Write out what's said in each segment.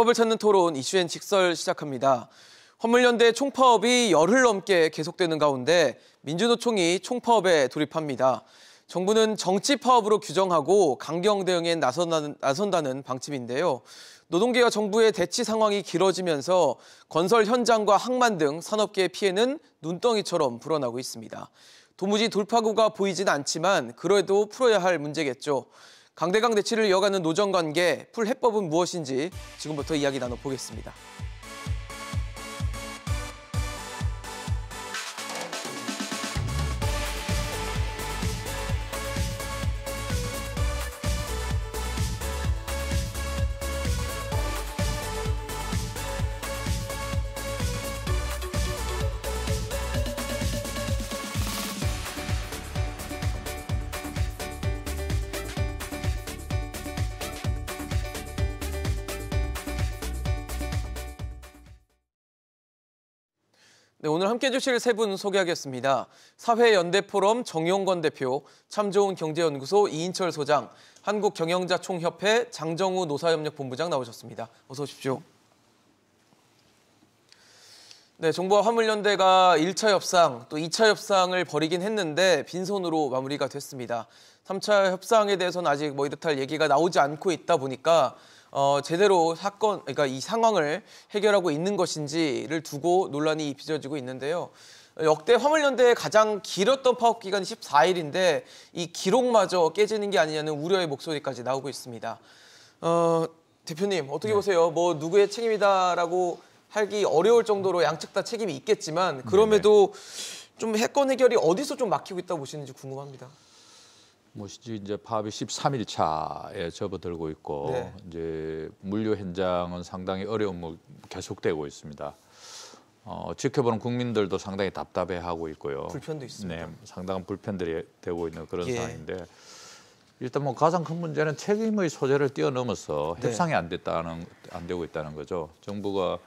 해법을 찾는 토론 이슈엔 직설 시작합니다. 화물연대 총파업이 열흘 넘게 계속되는 가운데 민주노총이 총파업에 돌입합니다. 정부는 정치 파업으로 규정하고 강경 대응에 나선다는 방침인데요. 노동계와 정부의 대치 상황이 길어지면서 건설 현장과 항만 등 산업계의 피해는 눈덩이처럼 불어나고 있습니다. 도무지 돌파구가 보이진 않지만 그래도 풀어야 할 문제겠죠. 강대강 대치를 이어가는 노정관계, 풀 해법은 무엇인지 지금부터 이야기 나눠보겠습니다. 네, 오늘 함께해 주실 세 분 소개하겠습니다. 사회연대포럼 정용건 대표, 참좋은 경제연구소 이인철 소장, 한국경영자총협회 장정우 노사협력본부장 나오셨습니다. 어서 오십시오. 네, 정부와 화물연대가 1차 협상, 또 2차 협상을 벌이긴 했는데 빈손으로 마무리가 됐습니다. 3차 협상에 대해서는 아직 이렇다 할 얘기가 나오지 않고 있다 보니까 제대로 그러니까 이 상황을 해결하고 있는 것인지를 두고 논란이 빚어지고 있는데요. 역대 화물연대의 가장 길었던 파업 기간이 14일인데 이 기록마저 깨지는 게 아니냐는 우려의 목소리까지 나오고 있습니다. 대표님 어떻게 보세요? 누구의 책임이다라고 하기 어려울 정도로 양측 다 책임이 있겠지만 그럼에도 좀 해건 해결이 어디서 좀 막히고 있다고 보시는지 궁금합니다. 이제 파업이 13일 차에 접어들고 있고 이제 물류 현장은 상당히 어려움이 계속되고 있습니다. 지켜보는 국민들도 상당히 답답해하고 있고요. 불편도 있습니다. 네, 상당한 불편들이 되고 있는 그런 상황인데 일단 가장 큰 문제는 책임의 소재를 뛰어넘어서 협상이 안 되고 있다는 거죠. 정부가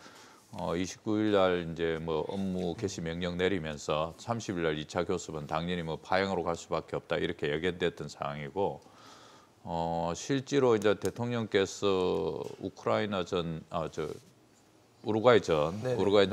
29일 날 이제 업무 개시 명령 내리면서 30일 날 2차 교섭은 당연히 파행으로 갈 수밖에 없다 이렇게 예견됐던 상황이고 실제로 이제 대통령께서 우루과이전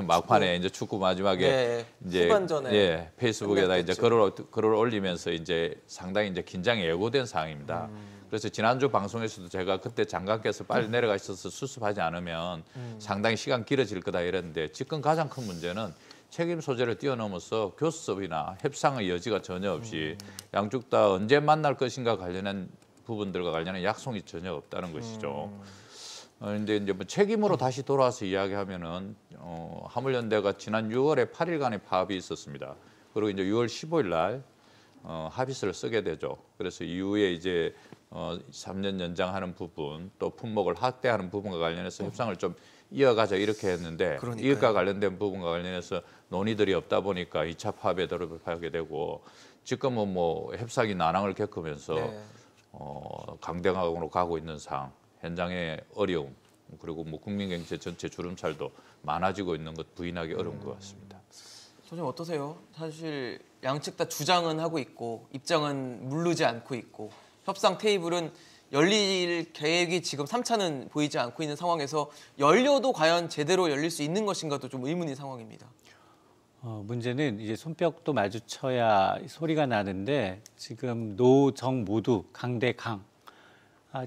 막판에 이제 축구 마지막에 이제 후반전에 페이스북에다 이제 글을 올리면서 이제 상당히 이제 긴장이 예고된 상황입니다. 그래서 지난주 방송에서도 제가 그때 장관께서 빨리 내려가 있어서 수습하지 않으면 상당히 시간 길어질 거다 이랬는데 지금 가장 큰 문제는 책임 소재를 뛰어넘어서 교섭이나 협상의 여지가 전혀 없이 양쪽 다 언제 만날 것인가 관련한 부분들과 관련한 약속이 전혀 없다는 것이죠. 근데 이제 책임으로 다시 돌아와서 이야기하면은 화물연대가 지난 6월에 8일간의 파업이 있었습니다. 그리고 이제 6월 15일 날 합의서를 쓰게 되죠. 그래서 이후에 이제 3년 연장하는 부분, 또 품목을 확대하는 부분과 관련해서 협상을 좀 이어가자 이렇게 했는데 이것과 관련된 부분과 관련해서 논의들이 없다 보니까 2차 파업에 돌입하게 되고 지금은 협상이 난항을 겪으면서 강대강으로 가고 있는 상황, 현장의 어려움, 그리고 국민 경제 전체 주름살도 많아지고 있는 것 부인하기 어려운 것 같습니다. 소장님 어떠세요? 사실 양측 다 주장은 하고 있고 입장은 무르지 않고 있고 협상 테이블은 열릴 계획이 지금 3차는 보이지 않고 있는 상황에서 열려도 과연 제대로 열릴 수 있는 것인가도 좀 의문인 상황입니다. 문제는 이제 손뼉도 마주쳐야 소리가 나는데 지금 노정 모두 강대강.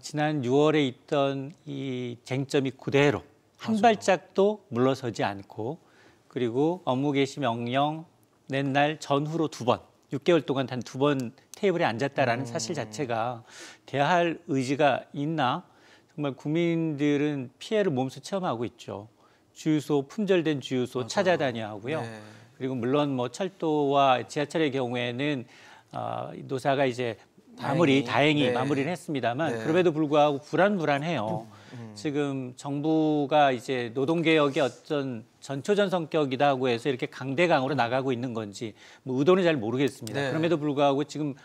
지난 6월에 있던 이 쟁점이 그대로 한 발짝도 물러서지 않고 그리고 업무 개시 명령 낸 날 전후로 2번, 6개월 동안 단 2번 테이블에 앉았다라는 사실 자체가 대화할 의지가 있나? 정말 국민들은 피해를 몸소 체험하고 있죠. 주유소, 품절된 주유소 찾아다녀 하고요. 그리고 물론 철도와 지하철의 경우에는 노사가 이제 다행히 마무리를 했습니다만 그럼에도 불구하고 불안해요. 지금 정부가 이제 노동개혁의 어떤 전초전 성격이다 하고 해서 이렇게 강대강으로 나가고 있는 건지 의도는 잘 모르겠습니다. 그럼에도 불구하고 지금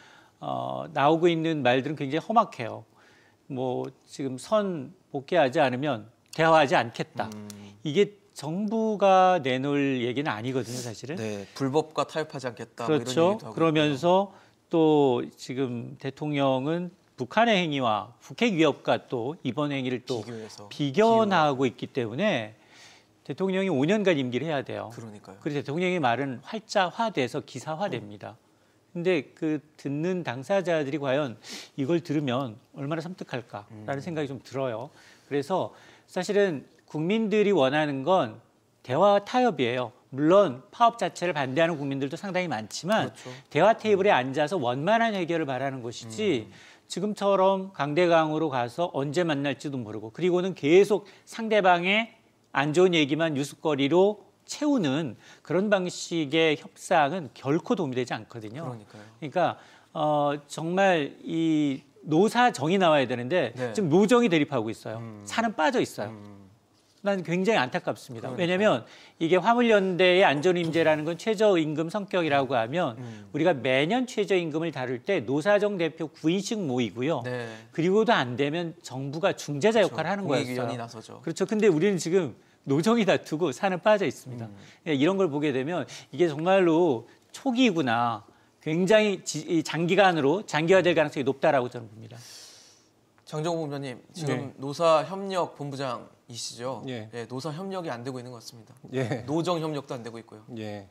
나오고 있는 말들은 굉장히 험악해요. 지금 선 복귀하지 않으면 대화하지 않겠다. 이게 정부가 내놓을 얘기는 아니거든요, 사실은. 불법과 타협하지 않겠다. 그렇죠. 이런 얘기도 하고 그러면서 또 지금 대통령은 북한의 행위와 북핵 위협과 또 이번 행위를 또 비견하고 있기 때문에 대통령이 5년간 임기를 해야 돼요. 그러니까요. 그래서 대통령의 말은 활자화돼서 기사화됩니다. 근데 그 듣는 당사자들이 과연 이걸 들으면 얼마나 섬뜩할까라는 생각이 좀 들어요. 그래서 사실은 국민들이 원하는 건 대화와 타협이에요. 물론 파업 자체를 반대하는 국민들도 상당히 많지만 그렇죠. 대화 테이블에 앉아서 원만한 해결을 바라는 것이지 지금처럼 강대강으로 가서 언제 만날지도 모르고 그리고는 계속 상대방의 안 좋은 얘기만 뉴스거리로 채우는 그런 방식의 협상은 결코 도움이 되지 않거든요. 그러니까요. 그러니까 정말 이 노사정이 나와야 되는데 네. 지금 노정이 대립하고 있어요. 산은 빠져 있어요. 난 굉장히 안타깝습니다. 왜냐하면 이게 화물연대의 안전임제라는 건 최저임금 성격이라고 하면 우리가 매년 최저임금을 다룰 때 노사정 대표 9인씩 모이고요. 네. 그리고도 안 되면 정부가 중재자 역할을 그렇죠. 하는 거였어요. 나서죠. 그렇죠. 근데 우리는 지금 노정이 다투고 산은 빠져 있습니다. 이런 걸 보게 되면 이게 정말로 초기구나. 굉장히 장기간으로 장기화될 가능성이 높다라고 저는 봅니다. 장정호 본부장님, 지금 노사협력본부장이시죠? 예. 예, 노사협력이 안 되고 있는 것 같습니다. 예. 노정협력도 안 되고 있고요. 예.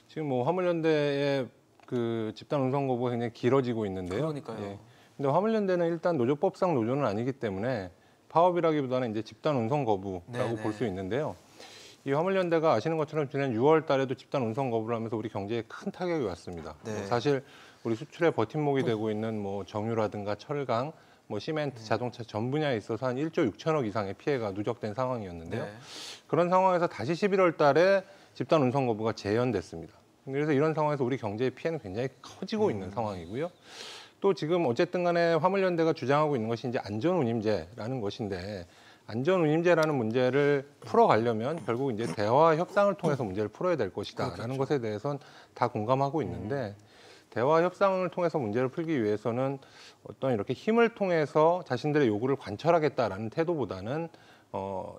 지금 뭐 화물연대의 그 집단 운송 거부가 굉장히 길어지고 있는데요. 그러니까요. 예. 근데 화물연대는 일단 노조법상 노조는 아니기 때문에 파업이라기보다는 이제 집단 운송 거부라고 볼 수 있는데요. 이 화물연대가 아시는 것처럼 지난 6월 달에도 집단 운송 거부를 하면서 우리 경제에 큰 타격이 왔습니다. 네. 사실 우리 수출의 버팀목이 되고 있는 뭐 정유라든가 철강, 뭐 시멘트, 자동차 전 분야에 있어서 한 1조 6천억 이상의 피해가 누적된 상황이었는데요. 네. 그런 상황에서 다시 11월 달에 집단 운송 거부가 재연됐습니다. 그래서 이런 상황에서 우리 경제의 피해는 굉장히 커지고 있는 상황이고요. 또 지금 어쨌든 간에 화물연대가 주장하고 있는 것이 이제 안전운임제라는 것인데 안전운임제라는 문제를 풀어가려면 결국 이제 대화 협상을 통해서 문제를 풀어야 될 것이다라는 그렇죠. 것에 대해서는 다 공감하고 있는데 대화 협상을 통해서 문제를 풀기 위해서는 어떤 이렇게 힘을 통해서 자신들의 요구를 관철하겠다라는 태도보다는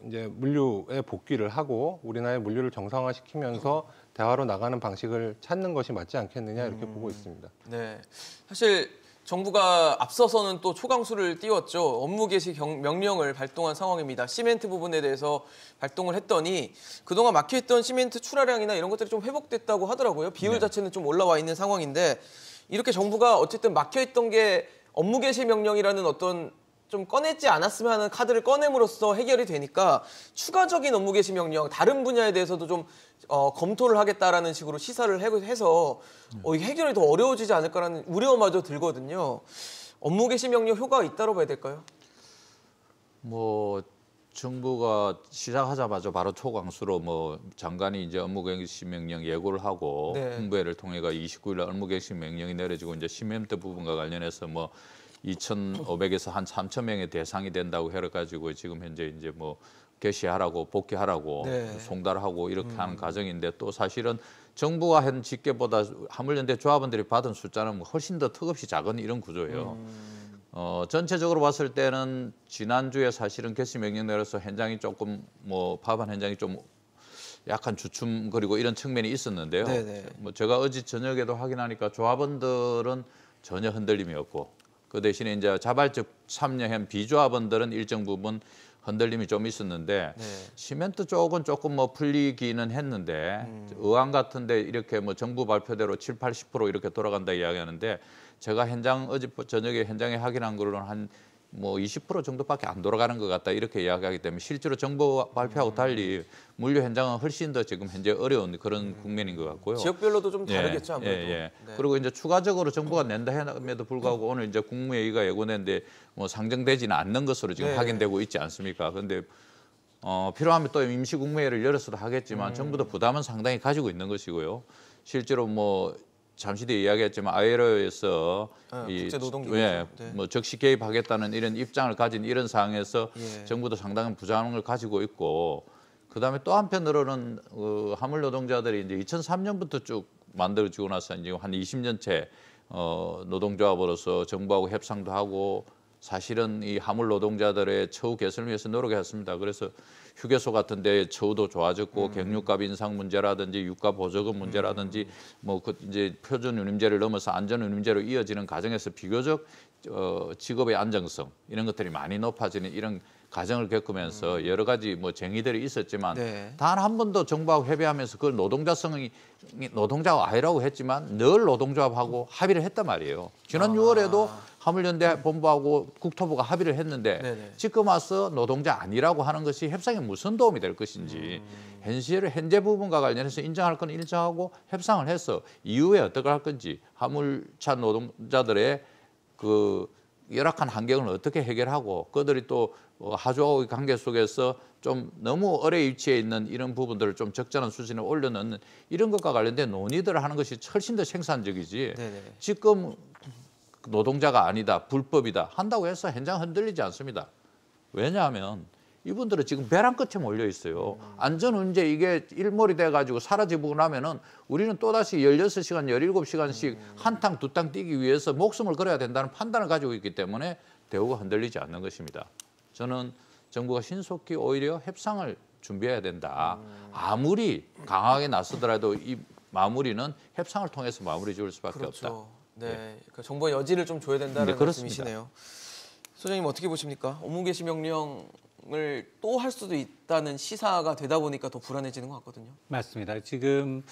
이제 물류에 복귀를 하고 우리나라의 물류를 정상화시키면서 대화로 나가는 방식을 찾는 것이 맞지 않겠느냐 이렇게 보고 있습니다. 네, 사실 정부가 앞서서는 또 초강수를 띄웠죠. 업무 개시 명령을 발동한 상황입니다. 시멘트 부분에 대해서 발동을 했더니 그동안 막혀있던 시멘트 출하량이나 이런 것들이 좀 회복됐다고 하더라고요. 비율 자체는 좀 올라와 있는 상황인데 이렇게 정부가 어쨌든 막혀있던 게 업무 개시 명령이라는 어떤 좀 꺼냈지 않았으면 하는 카드를 꺼냄으로써 해결이 되니까 추가적인 업무 개시 명령, 다른 분야에 대해서도 좀 검토를 하겠다라는 식으로 시사를 해서 이게 해결이 더 어려워지지 않을까라는 우려마저 들거든요. 업무 개시 명령 효과가 있다고 봐야 될까요? 뭐 정부가 시작하자마자 바로 초강수로 뭐 장관이 이제 업무 개시 명령 예고를 하고 네. 홍보회를 통해가 29일 날 업무 개시 명령이 내려지고 이제 시멘트 부분과 관련해서 뭐 2,500에서 한 3,000명의 대상이 된다고 해가지고 지금 현재 이제 뭐 개시하라고 복귀하라고 네. 송달하고 이렇게 하는 과정인데 또 사실은 정부가 한 집계보다 화물연대 조합원들이 받은 숫자는 훨씬 더 턱없이 작은 이런 구조예요. 전체적으로 봤을 때는 지난주에 사실은 개시 명령 내려서 현장이 조금 뭐 파업한 현장이 좀 약간 주춤거리고 이런 측면이 있었는데요. 네네. 뭐 제가 어제 저녁에도 확인하니까 조합원들은 전혀 흔들림이 없고 그 대신에 이제 자발적 참여한 비조합원들은 일정 부분 흔들림이 좀 있었는데 네. 시멘트 쪽은 조금 뭐 풀리기는 했는데 의왕 같은데 이렇게 뭐 정부 발표대로 7, 80% 이렇게 돌아간다 이야기하는데 제가 어제 저녁에 현장에 확인한 걸로는 한 뭐 20% 정도밖에 안 돌아가는 것 같다 이렇게 이야기하기 때문에 실제로 정부 발표하고 달리 물류 현장은 훨씬 더 지금 현재 어려운 그런 국면인 것 같고요. 지역별로도 좀 다르겠죠 아무래도. 네. 그리고 이제 추가적으로 정부가 낸다 함에도 불구하고 오늘 이제 국무회의가 예고됐는데 뭐 상정되지는 않는 것으로 지금 확인되고 있지 않습니까? 그런데 필요하면 또 임시 국무회의를 열어서도 하겠지만 정부도 부담은 상당히 가지고 있는 것이고요. 실제로 뭐 잠시 뒤에 이야기했지만 ILO에서 뭐 적시 개입하겠다는 이런 입장을 가진 이런 상황에서 정부도 상당한 부담을 가지고 있고 그다음에 또 한편으로는 화물 노동자들이 이제 2003년부터 쭉 만들어지고 나서 이제 한 20년째 노동조합으로서 정부하고 협상도 하고 사실은 이 화물 노동자들의 처우 개선을 위해서 노력했습니다. 그래서 휴게소 같은 데 처우도 좋아졌고 경유값 인상 문제라든지 유가 보조금 문제라든지 뭐 그 이제 표준 운임제를 넘어서 안전 운임제로 이어지는 과정에서 비교적 직업의 안정성 이런 것들이 많이 높아지는 이런 과정을 겪으면서 여러 가지 뭐 쟁의들이 있었지만 네. 단 한 번도 정부하고 협의하면서 그 노동자성이 노동자가 아니라고 했지만 늘 노동조합하고 합의를 했단 말이에요. 지난 6월에도 화물연대 본부하고 국토부가 합의를 했는데 네네. 지금 와서 노동자 아니라고 하는 것이 협상에 무슨 도움이 될 것인지 현재 부분과 관련해서 인정할 건 인정하고 협상을 해서 이후에 어떻게 할 건지 화물차 노동자들의 그 열악한 환경을 어떻게 해결하고 그들이 또 하주와의 관계 속에서 좀 너무 어려 위치해 있는 이런 부분들을 좀 적절한 수준에 올려놓는 이런 것과 관련된 논의들을 하는 것이 훨씬 더 생산적이지. 네네. 지금 노동자가 아니다, 불법이다 한다고 해서 현장 흔들리지 않습니다. 왜냐하면 이분들은 지금 벼랑 끝에 몰려 있어요. 안전운제 이게 일몰이 돼가지고 사라지고 나면은 우리는 또다시 16시간, 17시간씩 한탕 두 땅 뛰기 위해서 목숨을 걸어야 된다는 판단을 가지고 있기 때문에 대우가 흔들리지 않는 것입니다. 저는 정부가 신속히 오히려 협상을 준비해야 된다. 아무리 강하게 나서더라도 이 마무리는 협상을 통해서 마무리 지을 수밖에 그렇죠. 없다. 네, 그러니까 정부가 여지를 좀 줘야 된다는 네, 그렇습니다. 말씀이시네요. 소장님 어떻게 보십니까? 업무 개시 명령을 또 할 수도 있다는 시사가 되다 보니까 더 불안해지는 것 같거든요. 맞습니다. 지금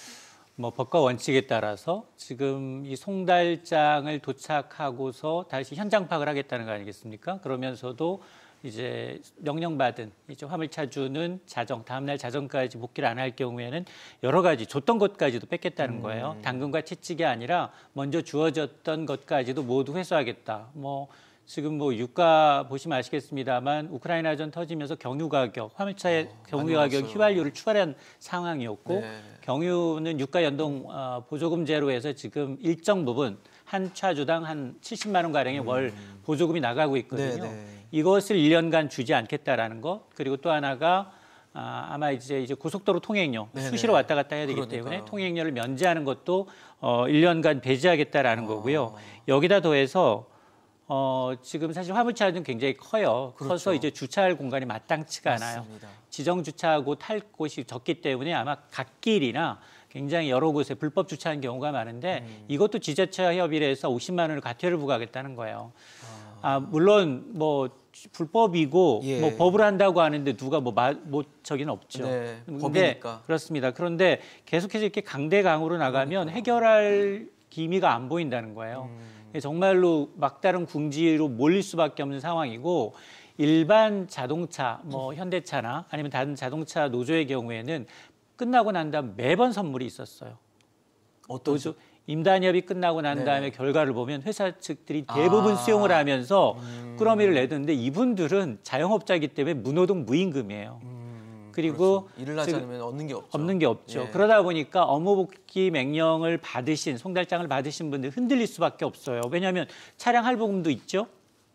뭐 법과 원칙에 따라서 지금 이 송달장을 도착하고서 다시 현장 파악을 하겠다는 거 아니겠습니까? 그러면서도 이제 명령받은 이제 화물차주는 다음날 자정까지 복귀를 안 할 경우에는 여러 가지 줬던 것까지도 뺏겠다는 거예요. 당근과 채찍이 아니라 먼저 주어졌던 것까지도 모두 회수하겠다. 뭐 지금 뭐 유가 보시면 아시겠습니다만 우크라이나전 터지면서 경유 가격, 화물차의 경유 가격 휘발유를 추월한 상황이었고 네. 경유는 유가 연동 보조금제로 해서 지금 일정 부분 한 차주당 한 70만 원 가량의 월 보조금이 나가고 있거든요. 네네. 이것을 1년간 주지 않겠다라는 것. 그리고 또 하나가 아마 이제 고속도로 통행료 네네. 수시로 왔다 갔다 해야 되기 그러니까요. 때문에 통행료를 면제하는 것도 1년간 배제하겠다라는 거고요. 여기다 더해서 지금 사실 화물차는 굉장히 커요. 그렇죠. 커서 이제 주차할 공간이 마땅치가 않아요. 맞습니다. 지정 주차하고 탈 곳이 적기 때문에 아마 갓길이나 굉장히 여러 곳에 불법 주차한 경우가 많은데 이것도 지자체와 협의를 해서 50만 원을 과태료를 부과하겠다는 거예요. 물론 뭐 불법이고 예. 뭐 법을 한다고 하는데 누가 저기는 없죠. 네, 근데 법이니까. 그렇습니다. 그런데 계속해서 이렇게 강대강으로 나가면 해결할 기미가 안 보인다는 거예요. 정말로 막다른 궁지로 몰릴 수밖에 없는 상황이고 일반 자동차, 뭐 현대차나 아니면 다른 자동차 노조의 경우에는 끝나고 난 다음 매번 선물이 있었어요. 어떠죠? 임단협이 끝나고 난 다음에 결과를 보면 회사 측들이 대부분 수용을 하면서 꾸러미를 내던데 이분들은 자영업자이기 때문에 무노동 무임금이에요. 그리고 그렇죠. 일을 하지 않으면 얻는 게 없죠. 없는 게 없죠. 예. 그러다 보니까 업무복귀 명령을 받으신 송달장을 받으신 분들 흔들릴 수밖에 없어요. 왜냐하면 차량 할부금도 있죠.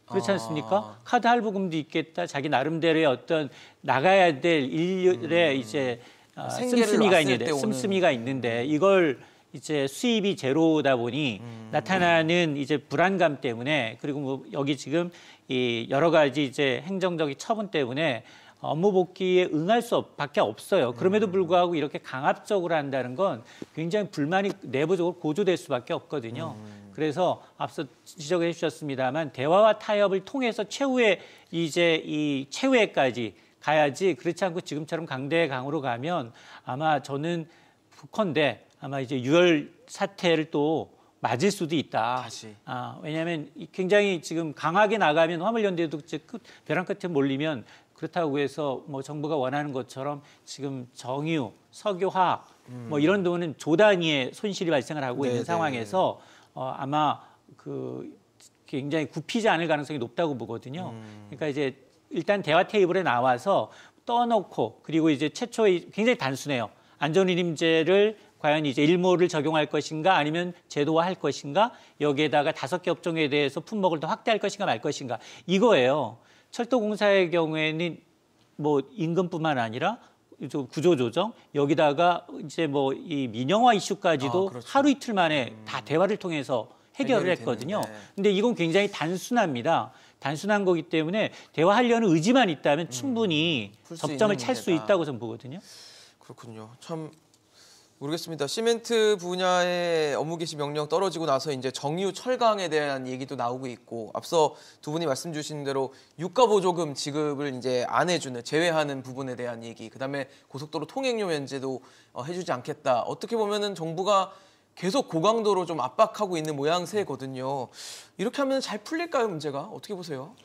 그렇지 않습니까? 카드 할부금도 있겠다. 자기 나름대로의 어떤 나가야 될 일일의 이제 씀씀이가 있는데 이걸 이제 수입이 제로다 보니 나타나는 이제 불안감 때문에 그리고 뭐 여기 지금 이 여러 가지 이제 행정적인 처분 때문에 업무 복귀에 응할 밖에 없어요. 그럼에도 불구하고 이렇게 강압적으로 한다는 건 굉장히 불만이 내부적으로 고조될 수밖에 없거든요. 그래서 앞서 지적해 주셨습니다만 대화와 타협을 통해서 최후의 이제 이 최후에까지 가야지 그렇지 않고 지금처럼 강대강으로 가면 아마 저는 북컨대 아마 이제 6월 사태를 또 맞을 수도 있다. 다시. 왜냐하면 굉장히 지금 강하게 나가면 화물연대도 벼랑 끝에 몰리면 그렇다고 해서 뭐 정부가 원하는 것처럼 지금 정유, 석유, 화학 뭐 이런 돈은 조 단위의 손실이 발생을 하고 있는 상황에서 아마 그 굉장히 굽히지 않을 가능성이 높다고 보거든요. 그러니까 이제 일단 대화 테이블에 나와서 떠놓고 그리고 이제 최초의 굉장히 단순해요. 안전운임제를 과연 이제 일몰을 적용할 것인가 아니면 제도화할 것인가 여기에다가 5개 업종에 대해서 품목을 더 확대할 것인가 말 것인가 이거예요. 철도공사의 경우에는 뭐 임금뿐만 아니라 구조조정 여기다가 이제 뭐 이 민영화 이슈까지도 그렇죠. 하루 이틀 만에 다 대화를 통해서 해결을 했거든요. 되는데. 근데 이건 굉장히 단순합니다. 단순한 거기 때문에 대화하려는 의지만 있다면 충분히 풀수 접점을 있는 찰 수 문제다. 있다고 저는 보거든요. 그렇군요. 참 모르겠습니다. 시멘트 분야의 업무 개시 명령 떨어지고 나서 이제 정유 철강에 대한 얘기도 나오고 있고, 앞서 두 분이 말씀 주신 대로 유가 보조금 지급을 이제 안 해주는, 제외하는 부분에 대한 얘기, 그다음에 고속도로 통행료 면제도 해주지 않겠다. 어떻게 보면은 정부가 계속 고강도로 좀 압박하고 있는 모양새거든요. 이렇게 하면 잘 풀릴까요, 문제가? 어떻게 보세요?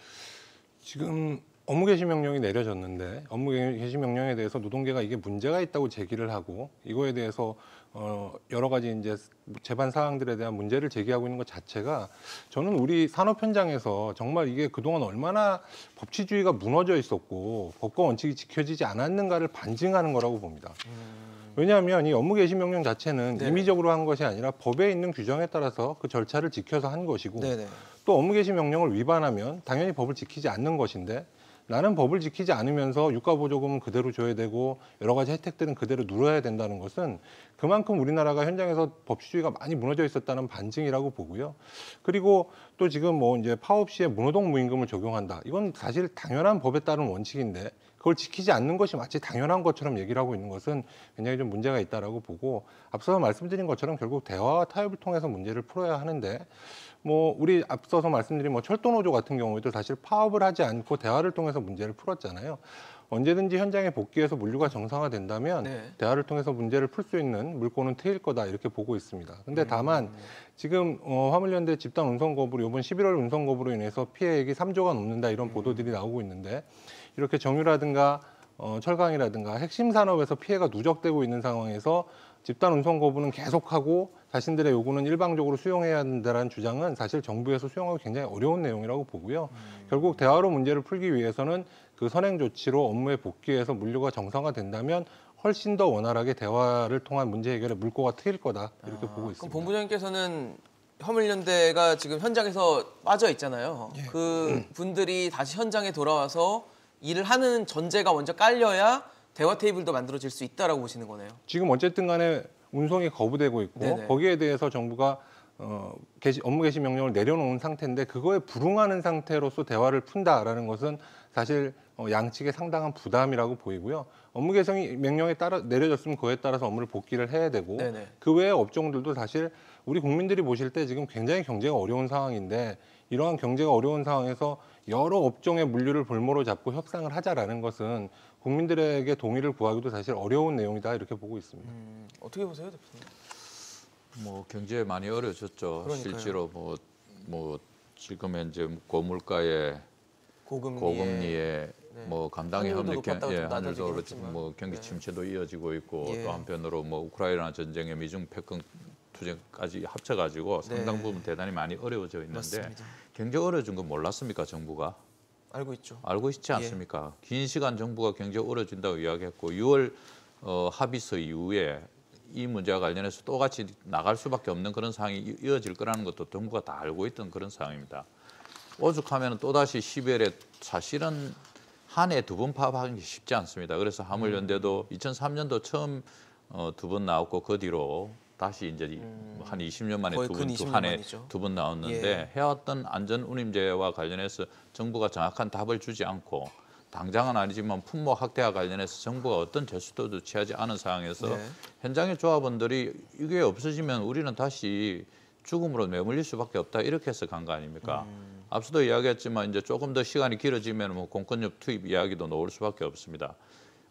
지금 업무 개시 명령이 내려졌는데 업무 개시 명령에 대해서 노동계가 이게 문제가 있다고 제기를 하고, 이거에 대해서 여러 가지 이제 재반 사항들에 대한 문제를 제기하고 있는 것 자체가, 저는 우리 산업 현장에서 정말 이게 그동안 얼마나 법치주의가 무너져 있었고 법과 원칙이 지켜지지 않았는가를 반증하는 거라고 봅니다. 왜냐하면 이 업무 개시 명령 자체는 네. 임의적으로 한 것이 아니라 법에 있는 규정에 따라서 그 절차를 지켜서 한 것이고, 네네. 또 업무 개시 명령을 위반하면 당연히 법을 지키지 않는 것인데, 나는 법을 지키지 않으면서 유가 보조금은 그대로 줘야 되고 여러 가지 혜택들은 그대로 누려야 된다는 것은 그만큼 우리나라가 현장에서 법치주의가 많이 무너져 있었다는 반증이라고 보고요. 그리고 또 지금 뭐 이제 파업 시에 무노동 무임금을 적용한다. 이건 사실 당연한 법에 따른 원칙인데 그걸 지키지 않는 것이 마치 당연한 것처럼 얘기를 하고 있는 것은 굉장히 좀 문제가 있다라고 보고, 앞서서 말씀드린 것처럼 결국 대화와 타협을 통해서 문제를 풀어야 하는데, 뭐 우리 앞서서 말씀드린 뭐 철도노조 같은 경우에도 사실 파업을 하지 않고 대화를 통해서 문제를 풀었잖아요. 언제든지 현장에 복귀해서 물류가 정상화된다면 네. 대화를 통해서 문제를 풀 수 있는 물꼬는 트일 거다, 이렇게 보고 있습니다. 근데 다만 지금 화물연대 집단 운송 거부로, 이번 11월 운송 거부로 인해서 피해액이 3조가 넘는다, 이런 보도들이 나오고 있는데, 이렇게 정유라든가 철강이라든가 핵심 산업에서 피해가 누적되고 있는 상황에서 집단 운송 거부는 계속하고 자신들의 요구는 일방적으로 수용해야 한다는 주장은 사실 정부에서 수용하기 굉장히 어려운 내용이라고 보고요. 결국 대화로 문제를 풀기 위해서는 그 선행 조치로 업무에 복귀해서 물류가 정상화된다면 훨씬 더 원활하게 대화를 통한 문제 해결에 물꼬가 트일 거다, 이렇게 보고 있습니다. 그럼 본부장님께서는 화물연대가 지금 현장에서 빠져 있잖아요. 그 분들이 다시 현장에 돌아와서 일을 하는 전제가 먼저 깔려야 대화 테이블도 만들어질 수 있다라고 보시는 거네요. 지금 어쨌든 간에 운송이 거부되고 있고, 네네. 거기에 대해서 정부가 업무 개시 명령을 내려놓은 상태인데, 그거에 불응하는 상태로서 대화를 푼다라는 것은 사실 양측에 상당한 부담이라고 보이고요. 업무 개시 명령에 따라 내려졌으면 그에 따라서 업무를 복귀를 해야 되고, 네네. 그 외의 업종들도 사실 우리 국민들이 보실 때 지금 굉장히 경제가 어려운 상황인데, 이러한 경제가 어려운 상황에서 여러 업종의 물류를 볼모로 잡고 협상을 하자라는 것은 국민들에게 동의를 구하기도 사실 어려운 내용이다, 이렇게 보고 있습니다. 어떻게 보세요, 대표님? 뭐 경제 많이 어려졌죠. 그러니까요. 실제로 뭐 지금 현재 고물가에 고금리에 뭐 감당이 환율도 없는 높았다가 좀 환율도 낮아지긴 그렇지, 했지만. 뭐 경기 네. 침체도 이어지고 있고, 예. 또 한편으로 뭐 우크라이나 전쟁에 미중 패권 투쟁까지 합쳐가지고 상당 네. 부분 대단히 많이 어려워져 있는데, 맞습니다. 경제 어려워진 건 몰랐습니까, 정부가? 알고 있죠. 알고 있지 않습니까? 긴 시간 정부가 경제 어려진다고 이야기했고, 6월 합의서 이후에 이 문제와 관련해서 똑같이 나갈 수밖에 없는 그런 상황이 이어질 거라는 것도 정부가 다 알고 있던 그런 상황입니다. 오죽하면 또다시 12월에 사실은 한 해 두 번 파업하기 쉽지 않습니다. 그래서 화물연대도 2003년도 처음 두 번 나왔고, 그 뒤로 다시 이제 한 20년 만에 거의 두 근 번, 20년 한 해 만이죠. 두 번 나왔는데, 예. 해왔던 안전운임제와 관련해서 정부가 정확한 답을 주지 않고, 당장은 아니지만 품목 확대와 관련해서 정부가 어떤 제스처도 취하지 않은 상황에서 네. 현장의 조합원들이 이게 없어지면 우리는 다시 죽음으로 내몰릴 수밖에 없다, 이렇게 해서 간 거 아닙니까? 앞서도 이야기했지만 이제 조금 더 시간이 길어지면 뭐 공권력 투입 이야기도 나올 수밖에 없습니다.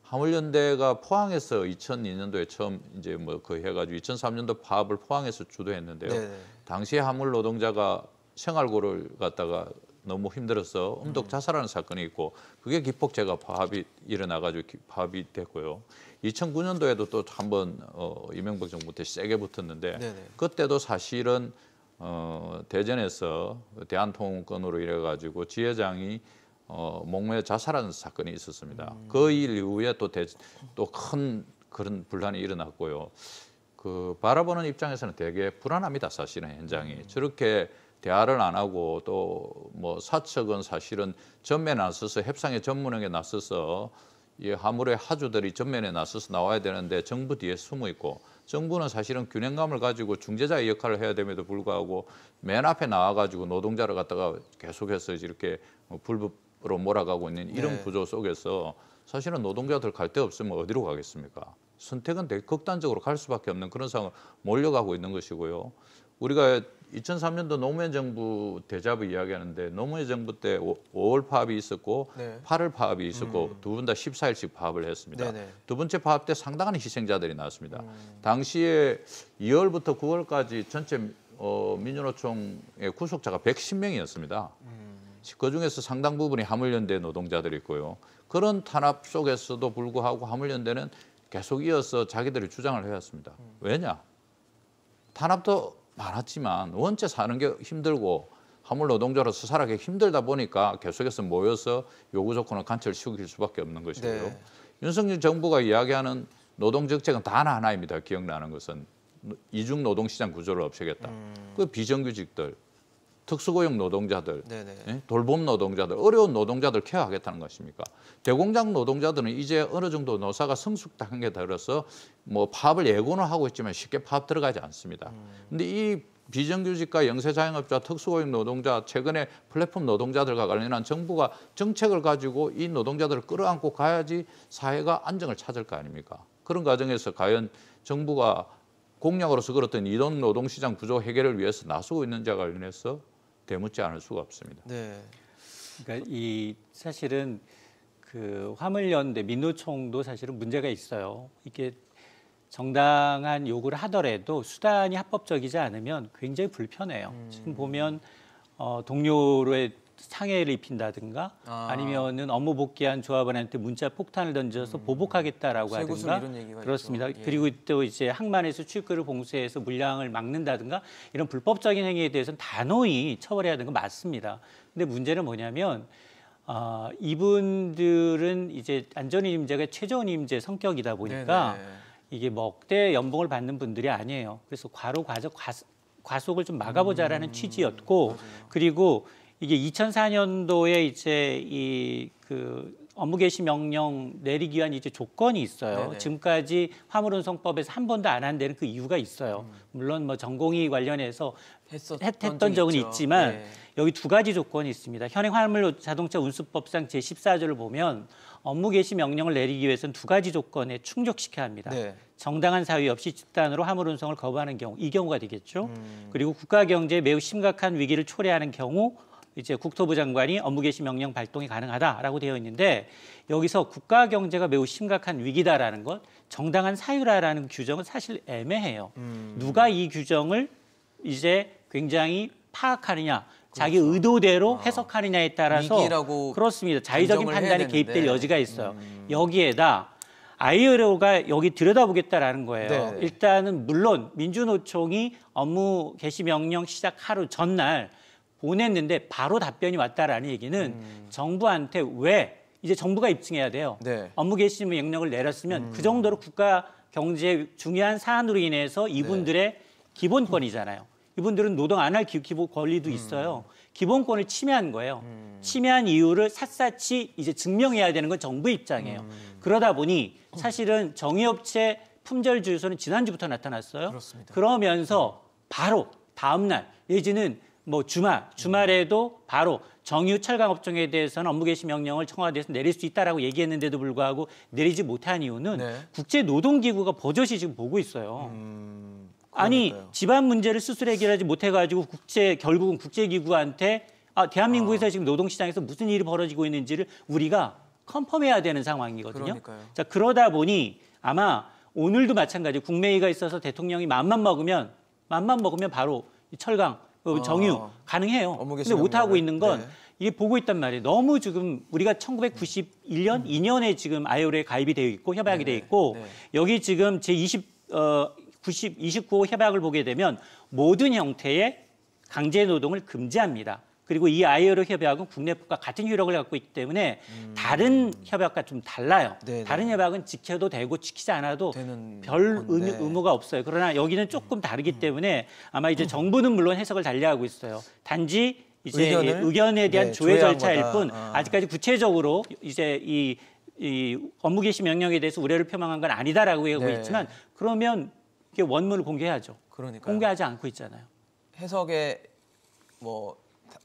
화물연대가 포항에서 2002년도에 처음 이제 뭐 그 해가지고 2003년도 파업을 포항에서 주도했는데요. 네네. 당시에 화물 노동자가 생활고를 갖다가 너무 힘들어서 음독 자살하는 사건이 있고, 그게 기폭제가 파업이 일어나가지고 파업이 됐고요. 2009년도에도 또 한번 이명박 정부 때 세게 붙었는데, 네네. 그때도 사실은 대전에서 대한통운건으로 이래가지고 지회장이 목매어 자살하는 사건이 있었습니다. 그 일 이후에 또 큰 그런 분란이 일어났고요. 그 바라보는 입장에서는 되게 불안합니다. 사실은 현장이 저렇게 대화를 안 하고, 또 뭐 사측은 사실은 전면에 나서서 협상의 전문에 나서서 이 화물의 하주들이 전면에 나서서 나와야 되는데 정부 뒤에 숨어 있고, 정부는 사실은 균형감을 가지고 중재자의 역할을 해야 됨에도 불구하고 맨 앞에 나와가지고 노동자를 갖다가 계속해서 이렇게 불법으로 몰아가고 있는 이런 구조 속에서 사실은 노동자들 갈 데 없으면 어디로 가겠습니까? 선택은 되게 극단적으로 갈 수밖에 없는 그런 상황을 몰려가고 있는 것이고요. 우리가 2003년도 노무현 정부 대자부 이야기하는데 노무현 정부 때 5월 파업이 있었고 8월 파업이 있었고 두 분 다 14일씩 파업을 했습니다. 두 번째 파업 때 상당한 희생자들이 나왔습니다. 당시에 2월부터 9월까지 전체 민주노총의 구속자가 110명이었습니다. 그중에서 상당 부분이 화물연대 노동자들이고요. 그런 탄압 속에서도 불구하고 화물연대는 계속 이어서 자기들이 주장을 해왔습니다. 왜냐? 탄압도 많았지만 원체 사는 게 힘들고 화물 노동자로서 살아가기 힘들다 보니까 계속해서 모여서 요구 조건을 관철시킬 수밖에 없는 것이고요. 윤석열 정부가 이야기하는 노동 정책은 단 하나입니다. 기억나는 것은 이중 노동시장 구조를 없애겠다. 그 비정규직들, 특수고용 노동자들, 돌봄 노동자들, 어려운 노동자들 케어하겠다는 것입니까? 대공장 노동자들은 이제 어느 정도 노사가 성숙 단계에 들어서 뭐 파업을 예고는 하고 있지만 쉽게 파업 들어가지 않습니다. 근데 이 비정규직과 영세자영업자, 특수고용 노동자, 최근에 플랫폼 노동자들과 관련한 정부가 정책을 가지고 이 노동자들을 끌어안고 가야지 사회가 안정을 찾을 거 아닙니까? 그런 과정에서 과연 정부가 공약으로서 그렇던 이동 노동시장 구조 해결을 위해서 나서고 있는지와 관련해서 되묻지 않을 수가 없습니다. 그러니까 이 사실은 그 화물연대 민노총도 사실은 문제가 있어요. 이게 정당한 요구를 하더라도 수단이 합법적이지 않으면 굉장히 불편해요. 지금 보면 동료의 상해를 입힌다든가 아니면은 업무 복귀한 조합원한테 문자 폭탄을 던져서 보복하겠다라고 하든가 그렇습니다. 그리고 또 이제 항만에서 출근을 봉쇄해서 물량을 막는다든가 이런 불법적인 행위에 대해서는 단호히 처벌해야 되는 건 맞습니다. 근데 문제는 뭐냐면 이분들은 이제 안전위임제가 최저임제 성격이다 보니까 이게 먹대 연봉을 받는 분들이 아니에요. 그래서 과속을 좀 막아보자라는 취지였고 그리고 이게 2004년도에 이제 그 업무 개시 명령 내리기 위한 이제 조건이 있어요. 지금까지 화물운송법에서 한 번도 안 한 데는 그 이유가 있어요. 물론 뭐 전공의 관련해서 했던 적은 있지만 여기 두 가지 조건이 있습니다. 현행 화물자동차 운수법상 제14조를 보면 업무 개시 명령을 내리기 위해서는 두 가지 조건에 충족시켜야 합니다. 정당한 사유 없이 집단으로 화물 운송을 거부하는 경우, 이 경우가 되겠죠. 그리고 국가 경제에 매우 심각한 위기를 초래하는 경우 이제 국토부 장관이 업무 개시 명령 발동이 가능하다라고 되어 있는데 여기서 국가 경제가 매우 심각한 위기다라는 것, 정당한 사유라라는 규정은 사실 애매해요. 누가 이 규정을 이제 굉장히 파악하느냐, 자기 의도대로 해석하느냐에 따라서 위기라고 그렇습니다. 자의적인 판단에 개입될 여지가 있어요. 여기에다 ILO가 여기 들여다보겠다라는 거예요. 일단은 물론 민주노총이 업무 개시 명령 시작 하루 전날 보냈는데 바로 답변이 왔다라는 얘기는 정부한테 왜 이제 정부가 입증해야 돼요. 업무 개시 명령을 내렸으면 그 정도로 국가 경제에 중요한 사안으로 인해서 이분들의 기본권이잖아요. 이분들은 노동 안 할 기본 권리도 있어요. 기본권을 침해한 거예요. 침해한 이유를 샅샅이 이제 증명해야 되는 건 정부 입장이에요. 그러다 보니 사실은 정의업체 품절 주유소는 지난주부터 나타났어요. 그러면서 바로 다음 날 내지는 뭐 주말에도 바로 정유 철강 업종에 대해서는 업무 개시 명령을 청와대에서 내릴 수 있다라고 얘기했는데도 불구하고 내리지 못한 이유는 국제 노동기구가 버젓이 지금 보고 있어요. 아니 집안 문제를 스스로 해결하지 못해가지고 결국은 국제기구한테 대한민국에서 지금 노동시장에서 무슨 일이 벌어지고 있는지를 우리가 컨펌해야 되는 상황이거든요. 자 그러다 보니 아마 오늘도 마찬가지 국매회의가 있어서 대통령이 맘만 먹으면 바로 철강 정유 가능해요. 근데 못하고 있는 건 이게 보고 있단 말이에요. 너무 지금 우리가 1991년, 2년에 지금 ILO에 가입이 되어 있고 협약이 되어 있고 여기 지금 제29호 협약을 보게 되면 모든 형태의 강제 노동을 금지합니다. 그리고 이 ILO 협약은 국내법과 같은 효력을 갖고 있기 때문에 다른 협약과 좀 달라요. 다른 협약은 지켜도 되고 지키지 않아도 별 의무가 없어요. 그러나 여기는 조금 다르기 때문에 아마 이제 정부는 물론 해석을 달리하고 있어요. 단지 이제 의견에 대한 조회 절차일 뿐 아직까지 구체적으로 이제 이 업무 개시 명령에 대해서 우려를 표명한 건 아니다라고 하고 있지만 그러면 이게 원문을 공개해야죠. 그러니까요. 공개하지 않고 있잖아요. 해석의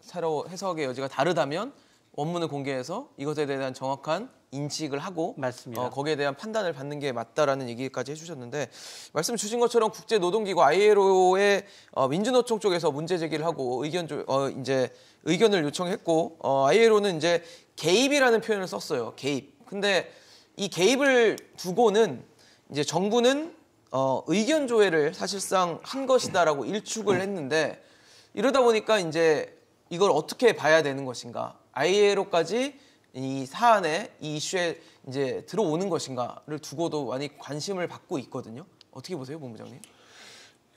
새로 해석의 여지가 다르다면 원문을 공개해서 이것에 대한 정확한 인식을 하고 맞습니다. 거기에 대한 판단을 받는 게 맞다라는 얘기까지 해주셨는데 말씀 주신 것처럼 국제노동기구 ILO의 민주노총 쪽에서 문제 제기를 하고 의견을 요청했고 ILO는 이제 개입이라는 표현을 썼어요. 개입. 근데 이 개입을 두고는 이제 정부는 의견 조회를 사실상 한 것이다라고 일축을 했는데 이러다 보니까 이제 이걸 어떻게 봐야 되는 것인가? ILO까지 이 사안에 이 이슈에 이제 들어오는 것인가를 두고도 많이 관심을 받고 있거든요. 어떻게 보세요, 본부장님?